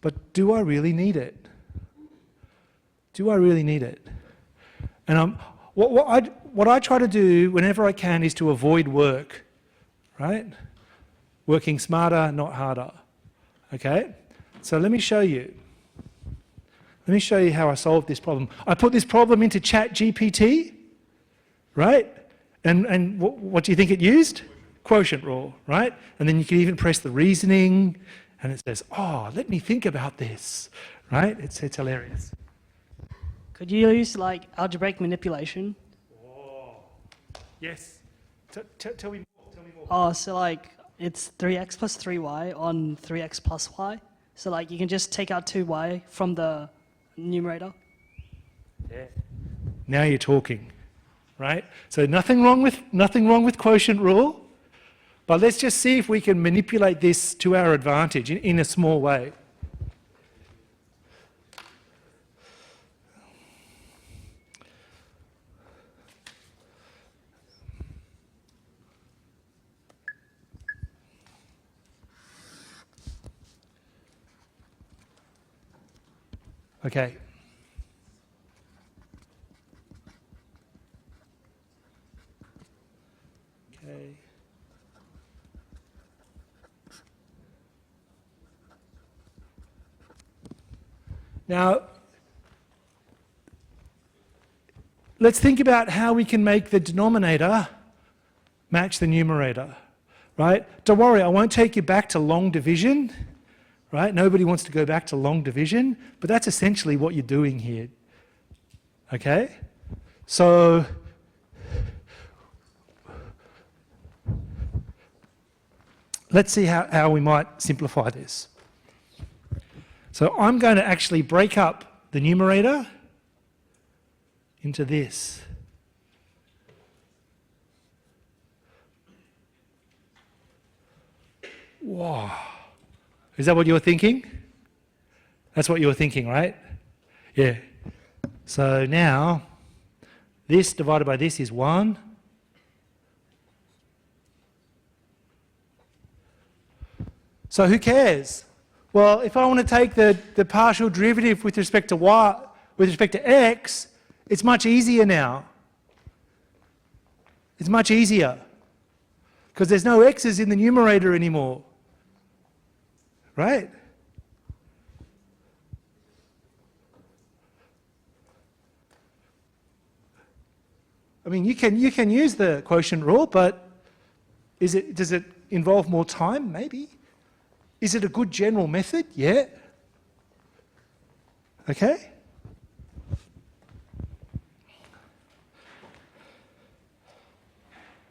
But do I really need it? Do I really need it? And what I try to do whenever I can is to avoid work, right? Working smarter, not harder. Okay? So let me show you. Let me show you how I solved this problem. I put this problem into ChatGPT, right? And what do you think it used? Quotient rule, right? And then you can even press the reasoning, and it says, "Oh, let me think about this," right? It's hilarious. Could you use algebraic manipulation? Oh, yes. Tell me more. Tell me more. Oh, so it's 3x plus 3y on 3x plus y. So you can just take out 2y from the numerator. Yeah. Now you're talking. right? So nothing wrong with quotient rule, but let's just see if we can manipulate this to our advantage in a small way. Okay. Okay. Now, let's think about how we can make the denominator match the numerator, right? Don't worry, I won't take you back to long division, right? Nobody wants to go back to long division, but that's essentially what you're doing here, okay? So, let's see how we might simplify this. So I'm going to actually break up the numerator into this. Wow. Is that what you were thinking? That's what you were thinking, right? Yeah. So now, this divided by this is 1. So who cares? Well, if I want to take the partial derivative with respect to y, with respect to x, it's much easier now. It's much easier because there's no x's in the numerator anymore, right? I mean, you can use the quotient rule, but does it involve more time? Maybe. Is it a good general method? Yeah. Okay?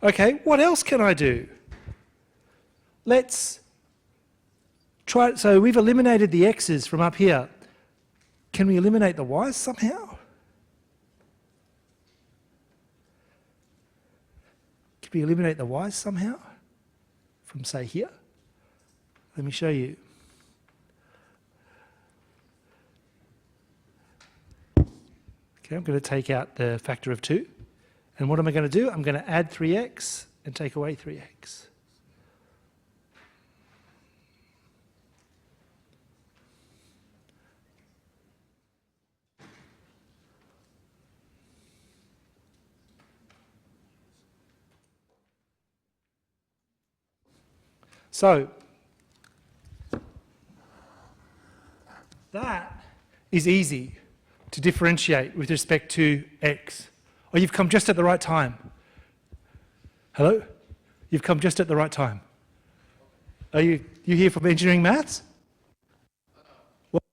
Okay, what else can I do? Let's try, so we've eliminated the x's from up here. Can we eliminate the y's somehow? Can we eliminate the y's somehow? From, say, here? Let me show you. Okay, I'm going to take out the factor of 2. And what am I going to do? I'm going to add 3x and take away 3x. So, that is easy to differentiate with respect to x. Oh, you've come just at the right time. Hello? You've come just at the right time. Are you here from engineering maths? What?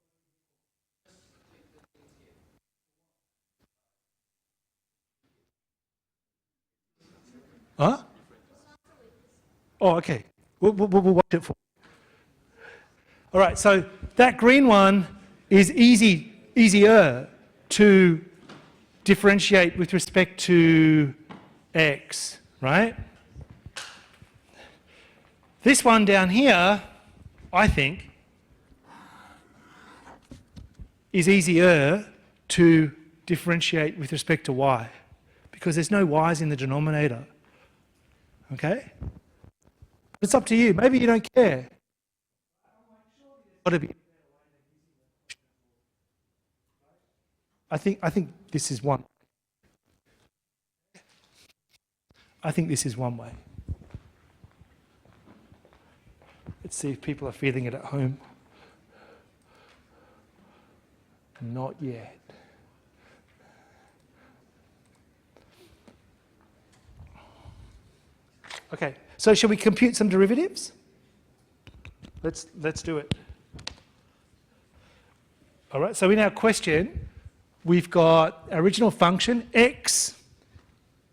Huh? Oh, okay. We'll watch it for. All right, so that green one is easier to differentiate with respect to x, right? This one down here, I think, is easier to differentiate with respect to y, because there's no y's in the denominator, okay? It's up to you. Maybe you don't care. I think this is one. I think this is one way. Let's see if people are feeling it at home. Not yet. Okay, so shall we compute some derivatives? Let's do it. All right, so in our question, we've got our original function, x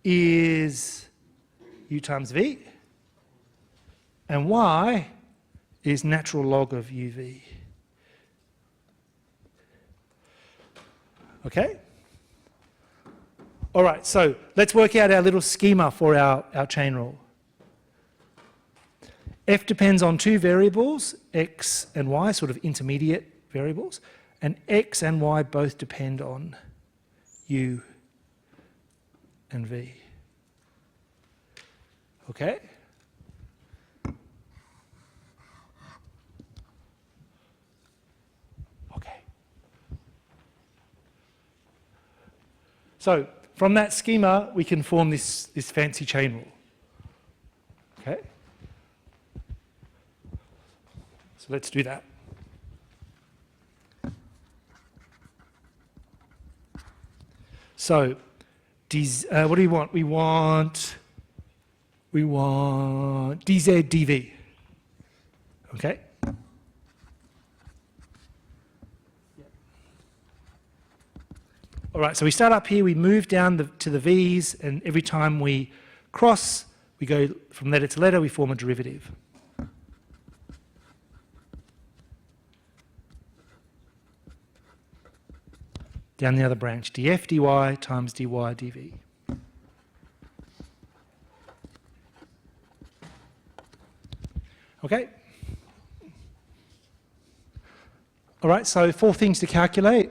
is u times v, and y is natural log of uv. Okay? All right, so let's work out our little schema for our chain rule. F depends on two variables, x and y, sort of intermediate variables, and x and y both depend on u and v. Okay? Okay. So from that schema, we can form this fancy chain rule. Okay? So let's do that. So, what do we want? We want dz dv. Okay? All right, so we start up here, we move down to the v's, and every time we cross, we go from letter to letter, we form a derivative. Down the other branch, df dy times dy dv. Okay? All right, so 4 things to calculate.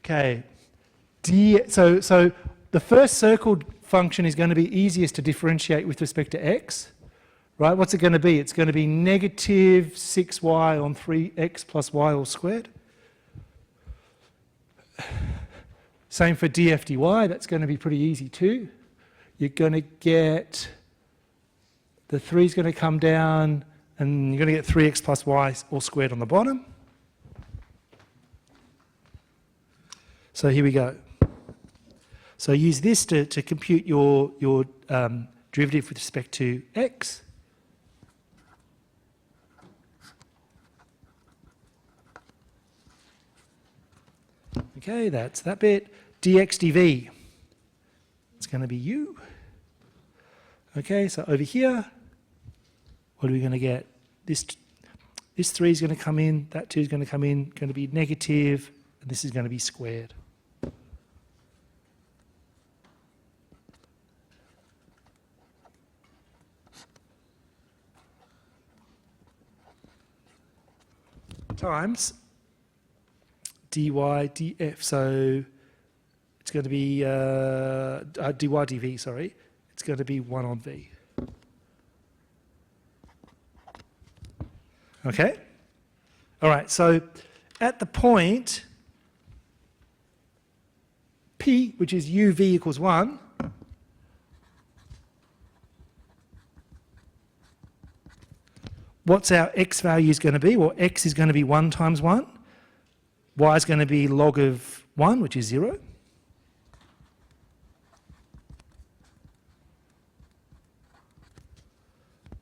Okay. So the first circled function is going to be easiest to differentiate with respect to x. Right? What's it going to be? It's going to be negative 6y on 3x plus y all squared. Same for df dy, that's going to be pretty easy too. You're going to get, the 3 is going to come down, and you're going to get 3x plus y all squared on the bottom. So here we go. So use this to compute your derivative with respect to x. Okay, that's that bit. dx dv, it's going to be u. Okay, so over here, what are we going to get? This 3 is going to come in, that 2 is going to come in, going to be negative, and this is going to be squared. Times dy df, so it's going to be dy dv, sorry, it's going to be 1 on v. Okay? All right, so at the point P, which is uv equals 1, what's our x value going to be? Well, x is going to be 1 times 1. Y is going to be log of 1, which is 0.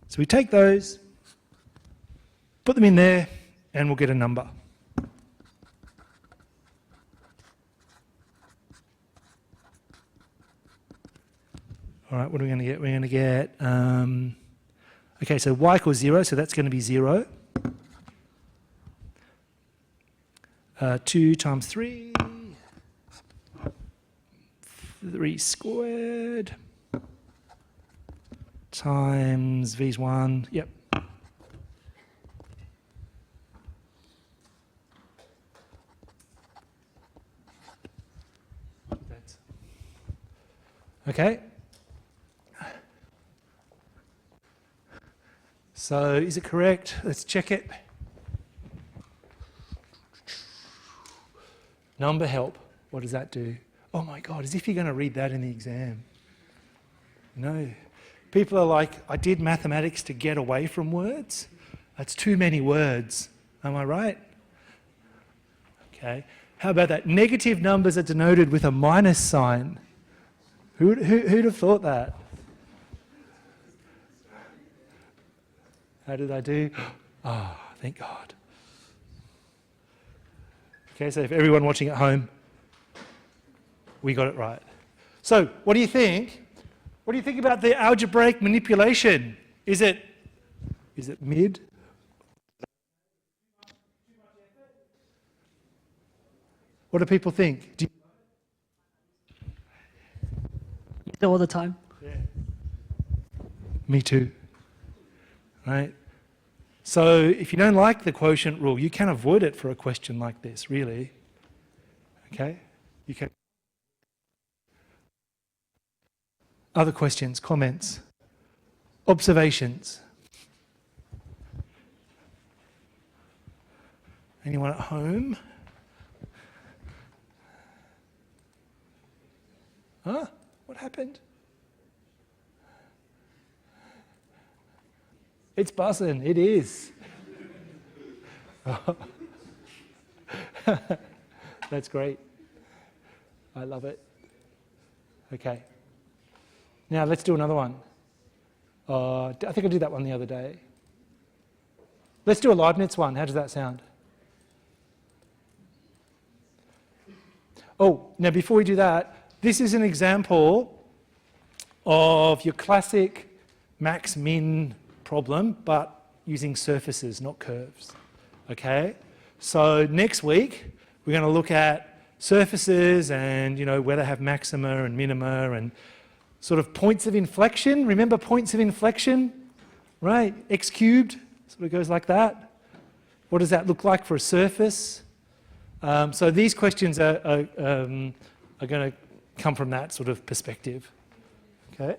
So we take those, put them in there, and we'll get a number. All right, what are we going to get? We're going to get, okay, so y equals 0, so that's going to be 0. 2 times 3, 3 squared, times v's 1, yep. Okay. So is it correct? Let's check it. Number help. What does that do? Oh my God, as if you're going to read that in the exam. No. People are like, I did mathematics to get away from words. That's too many words. Am I right? Okay. How about that? Negative numbers are denoted with a minus sign. Who'd have thought that? How did I do? Oh, thank God. Okay, so if everyone watching at home, we got it right. So, what do you think? What do you think about the algebraic manipulation? Is it mid? What do people think? All the time. Me too. Right? So if you don't like the quotient rule, you can avoid it for a question like this, really. Okay? You can. Other questions, comments, observations? Anyone at home? Huh? What happened? It's buzzing, it is. That's great. I love it. Okay. Now let's do another one. I think I did that one the other day. Let's do a Leibniz one. How does that sound? Oh, now before we do that, this is an example of your classic max-min problem, but using surfaces, not curves. Okay? So next week, we're going to look at surfaces and, where they have maxima and minima and sort of points of inflection. Remember points of inflection? Right? X cubed sort of goes like that. What does that look like for a surface? So these questions are going to come from that sort of perspective. Okay?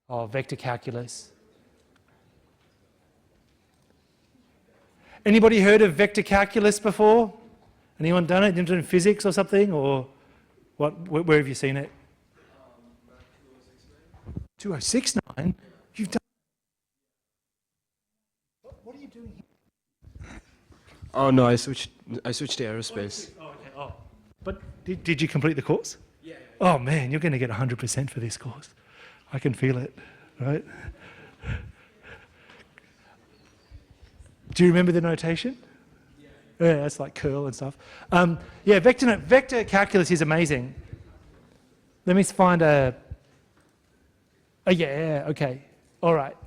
Oh, vector calculus. Anybody heard of vector calculus before? Anyone done it? In physics or something? Or what? Where have you seen it? 2069? You've done. What are you doing here? Oh no, I switched to aerospace. Oh, okay. Oh, but did you complete the course? Yeah. Oh man, you're going to get 100% for this course. I can feel it, right? Do you remember the notation? Yeah, that's like curl and stuff. Yeah, vector calculus is amazing. Let me find a. Oh yeah, okay, all right.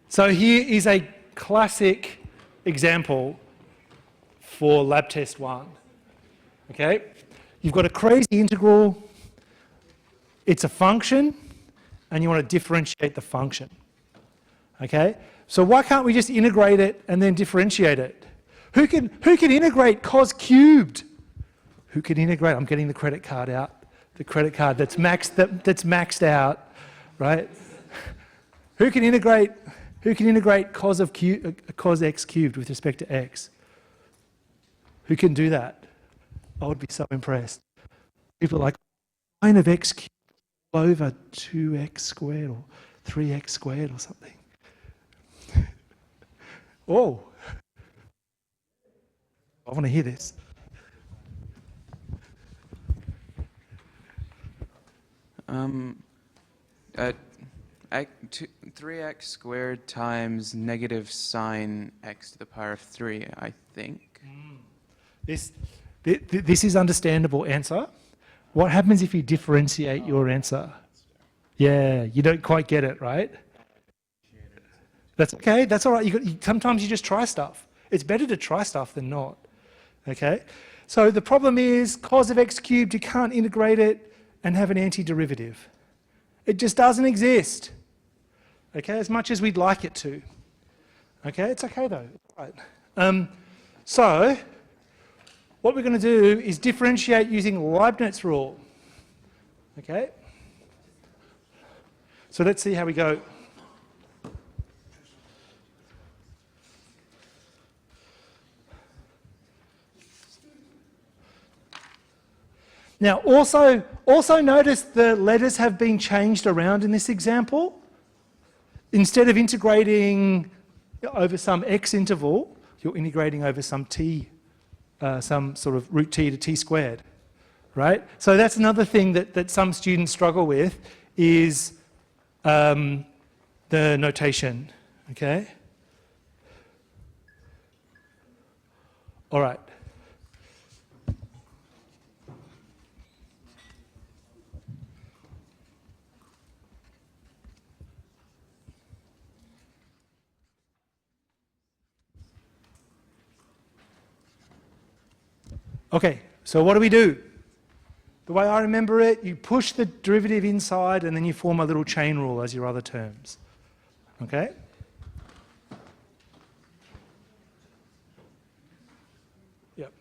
So here is a classic example for lab test 1. Okay, you've got a crazy integral. It's a function, and you want to differentiate the function. Okay? So why can't we just integrate it and then differentiate it? Who can integrate cos cubed? Who can integrate? I'm getting the credit card out. The credit card that's maxed out, right? Who can integrate cos x cubed with respect to x? Who can do that? I would be so impressed. People are like sine of x cubed over 2x squared or 3x squared or something. Oh, I want to hear this. At 3x squared times negative sine x to the power of 3, I think. This is understandable answer. What happens if you differentiate your answer? Yeah, you don't quite get it, right? That's okay, that's all right. Sometimes you just try stuff. It's better to try stuff than not, okay? So the problem is cos of x cubed, you can't integrate it and have an antiderivative. It just doesn't exist, okay, as much as we'd like it to. Okay, it's okay though, right. So what we're going to do is differentiate using Leibniz rule, okay? So let's see how we go. Now, also notice the letters have been changed around in this example. Instead of integrating over some x interval, you're integrating over some t, some sort of root t to t squared, right? So that's another thing that some students struggle with is the notation, okay? All right. Okay, so what do we do? The way I remember it, you push the derivative inside and then you form a little chain rule as your other terms. Okay? Yep.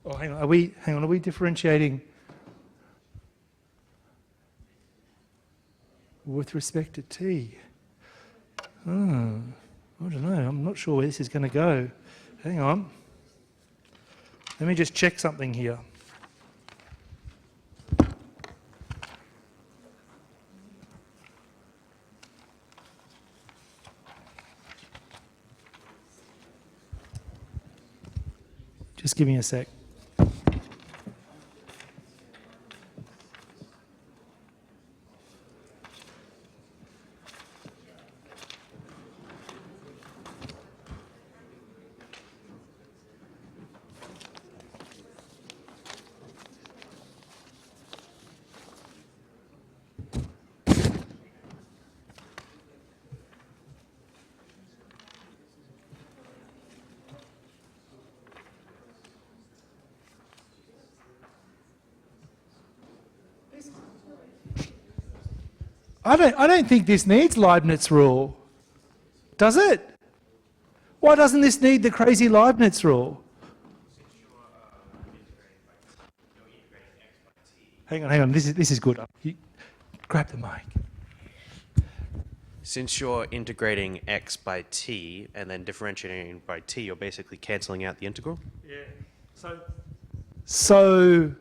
Oh, hang on, are we differentiating with respect to t? Oh, I don't know. I'm not sure where this is going to go. Hang on. Let me just check something here. Just give me a sec. I don't think this needs Leibniz rule. Does it? Why doesn't this need the crazy Leibniz rule? Hang on. This is good. Grab the mic. Since you're integrating x by t and then differentiating by t, you're basically cancelling out the integral? Yeah. So,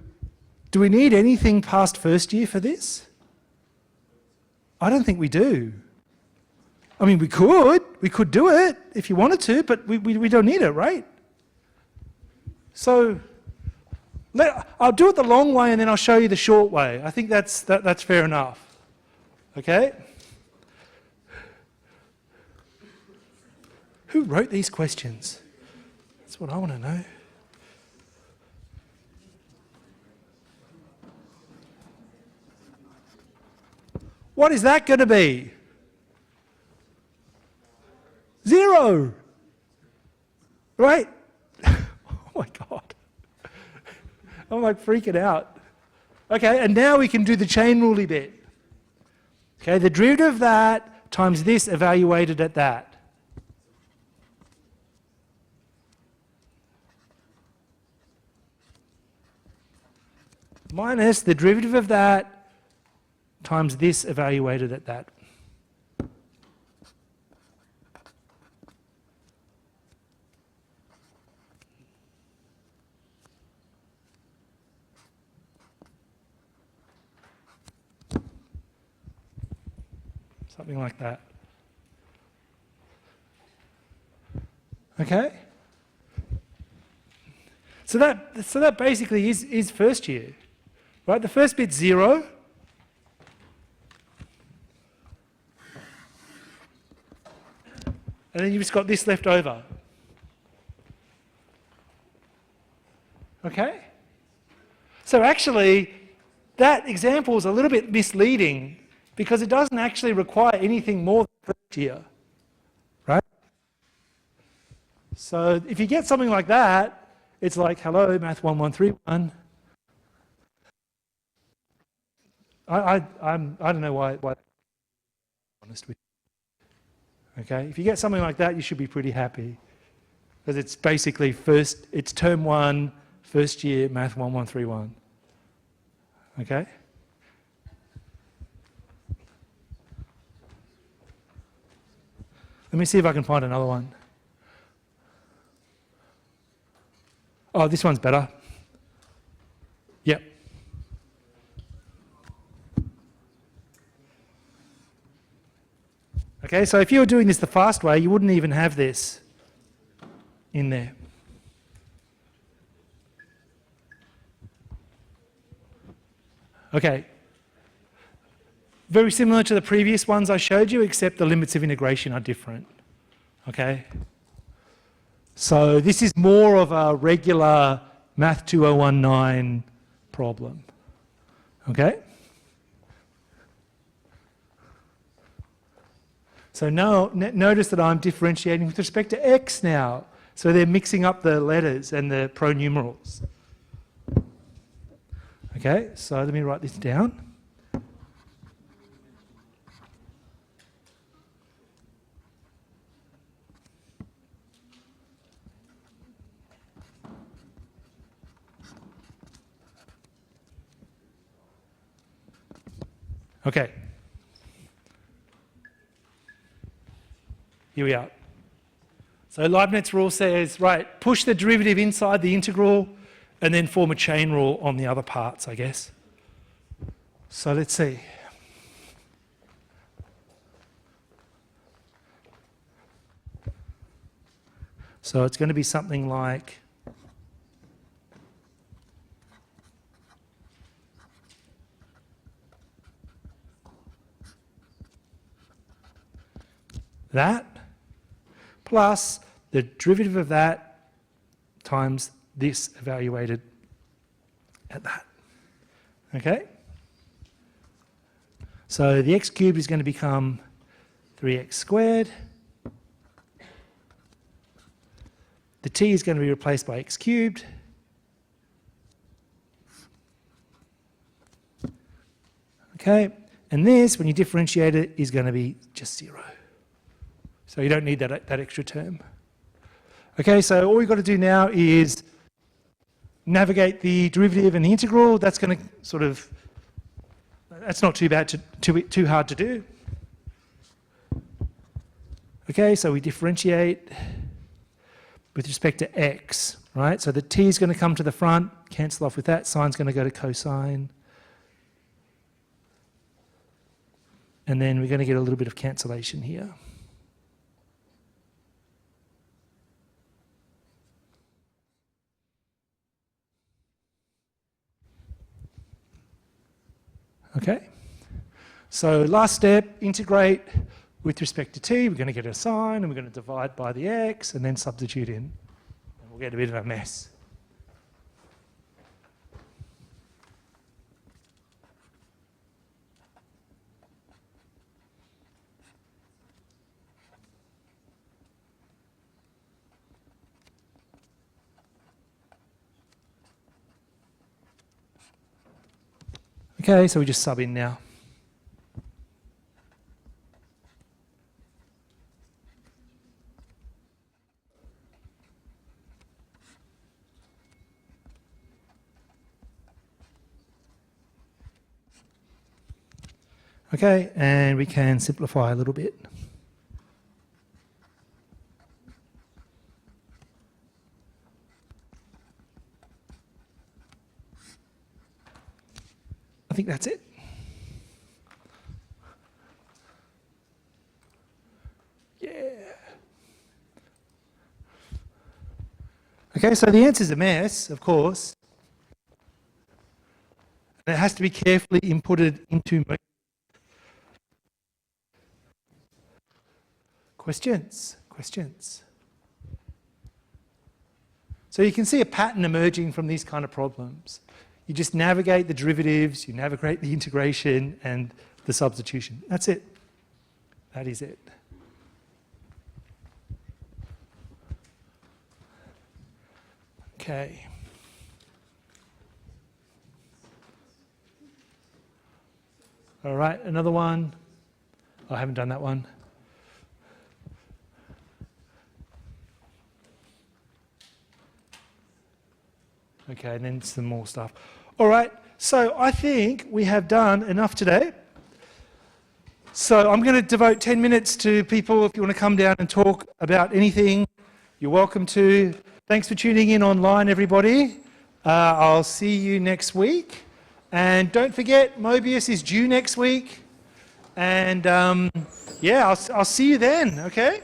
do we need anything past first year for this? I don't think we do. I mean, we could do it if you wanted to, but we don't need it, right? So, I'll do it the long way and then I'll show you the short way. I think that's fair enough. Okay? Who wrote these questions? That's what I want to know. What is that going to be? 0. Right? Oh my God. I'm like freaking out. Okay, and now we can do the chain rule bit. Okay, the derivative of that times this evaluated at that. Minus the derivative of that times this evaluated at that. Something like that. Okay? So that basically is first year. Right? The first bit's 0. And then you've just got this left over. Okay? So actually, that example is a little bit misleading because it doesn't actually require anything more than first year. Right? So if you get something like that, it's like, hello, Math 1131. I don't know why honest with you. Okay? If you get something like that, you should be pretty happy. Because it's basically it's term 1, first year, Math 1131. Okay? Let me see if I can find another one. Oh, this one's better. Yep. Okay, so if you were doing this the fast way, you wouldn't even have this in there. Okay. Very similar to the previous ones I showed you, except the limits of integration are different. Okay? So this is more of a regular Math 2019 problem. Okay? So now notice that I'm differentiating with respect to x now. So they're mixing up the letters and the pronumerals. Okay, so let me write this down. Okay. Here we are. So Leibniz rule says, right, push the derivative inside the integral and then form a chain rule on the other parts, I guess. So let's see. So it's going to be something like that plus the derivative of that times this evaluated at that. Okay? So the x cubed is going to become 3x squared. The t is going to be replaced by x cubed. Okay? And this, when you differentiate it, is going to be just 0. So you don't need that extra term. Okay, so all we've got to do now is navigate the derivative and the integral. That's going to sort of, that's not too bad, too hard to do. Okay, so we differentiate with respect to x, right? So the t is going to come to the front, cancel off with that, sine's going to go to cosine. And then we're going to get a little bit of cancellation here. Okay, so last step, integrate with respect to t. We're going to get a sine and we're going to divide by the x and then substitute in. And we'll get a bit of a mess. Okay, so we just sub in now. Okay, and we can simplify a little bit. I think that's it. Yeah. Okay, so the answer's a mess, of course. And it has to be carefully inputted into questions. So you can see a pattern emerging from these kind of problems. You just navigate the derivatives, you navigate the integration and the substitution. That's it. That is it. Okay. All right, another one. I haven't done that one. Okay, and then some more stuff. All right, so I think we have done enough today. So I'm going to devote 10 minutes to people. If you want to come down and talk about anything, you're welcome to. Thanks for tuning in online, everybody. I'll see you next week. And don't forget, Mobius is due next week. And yeah, I'll see you then, okay?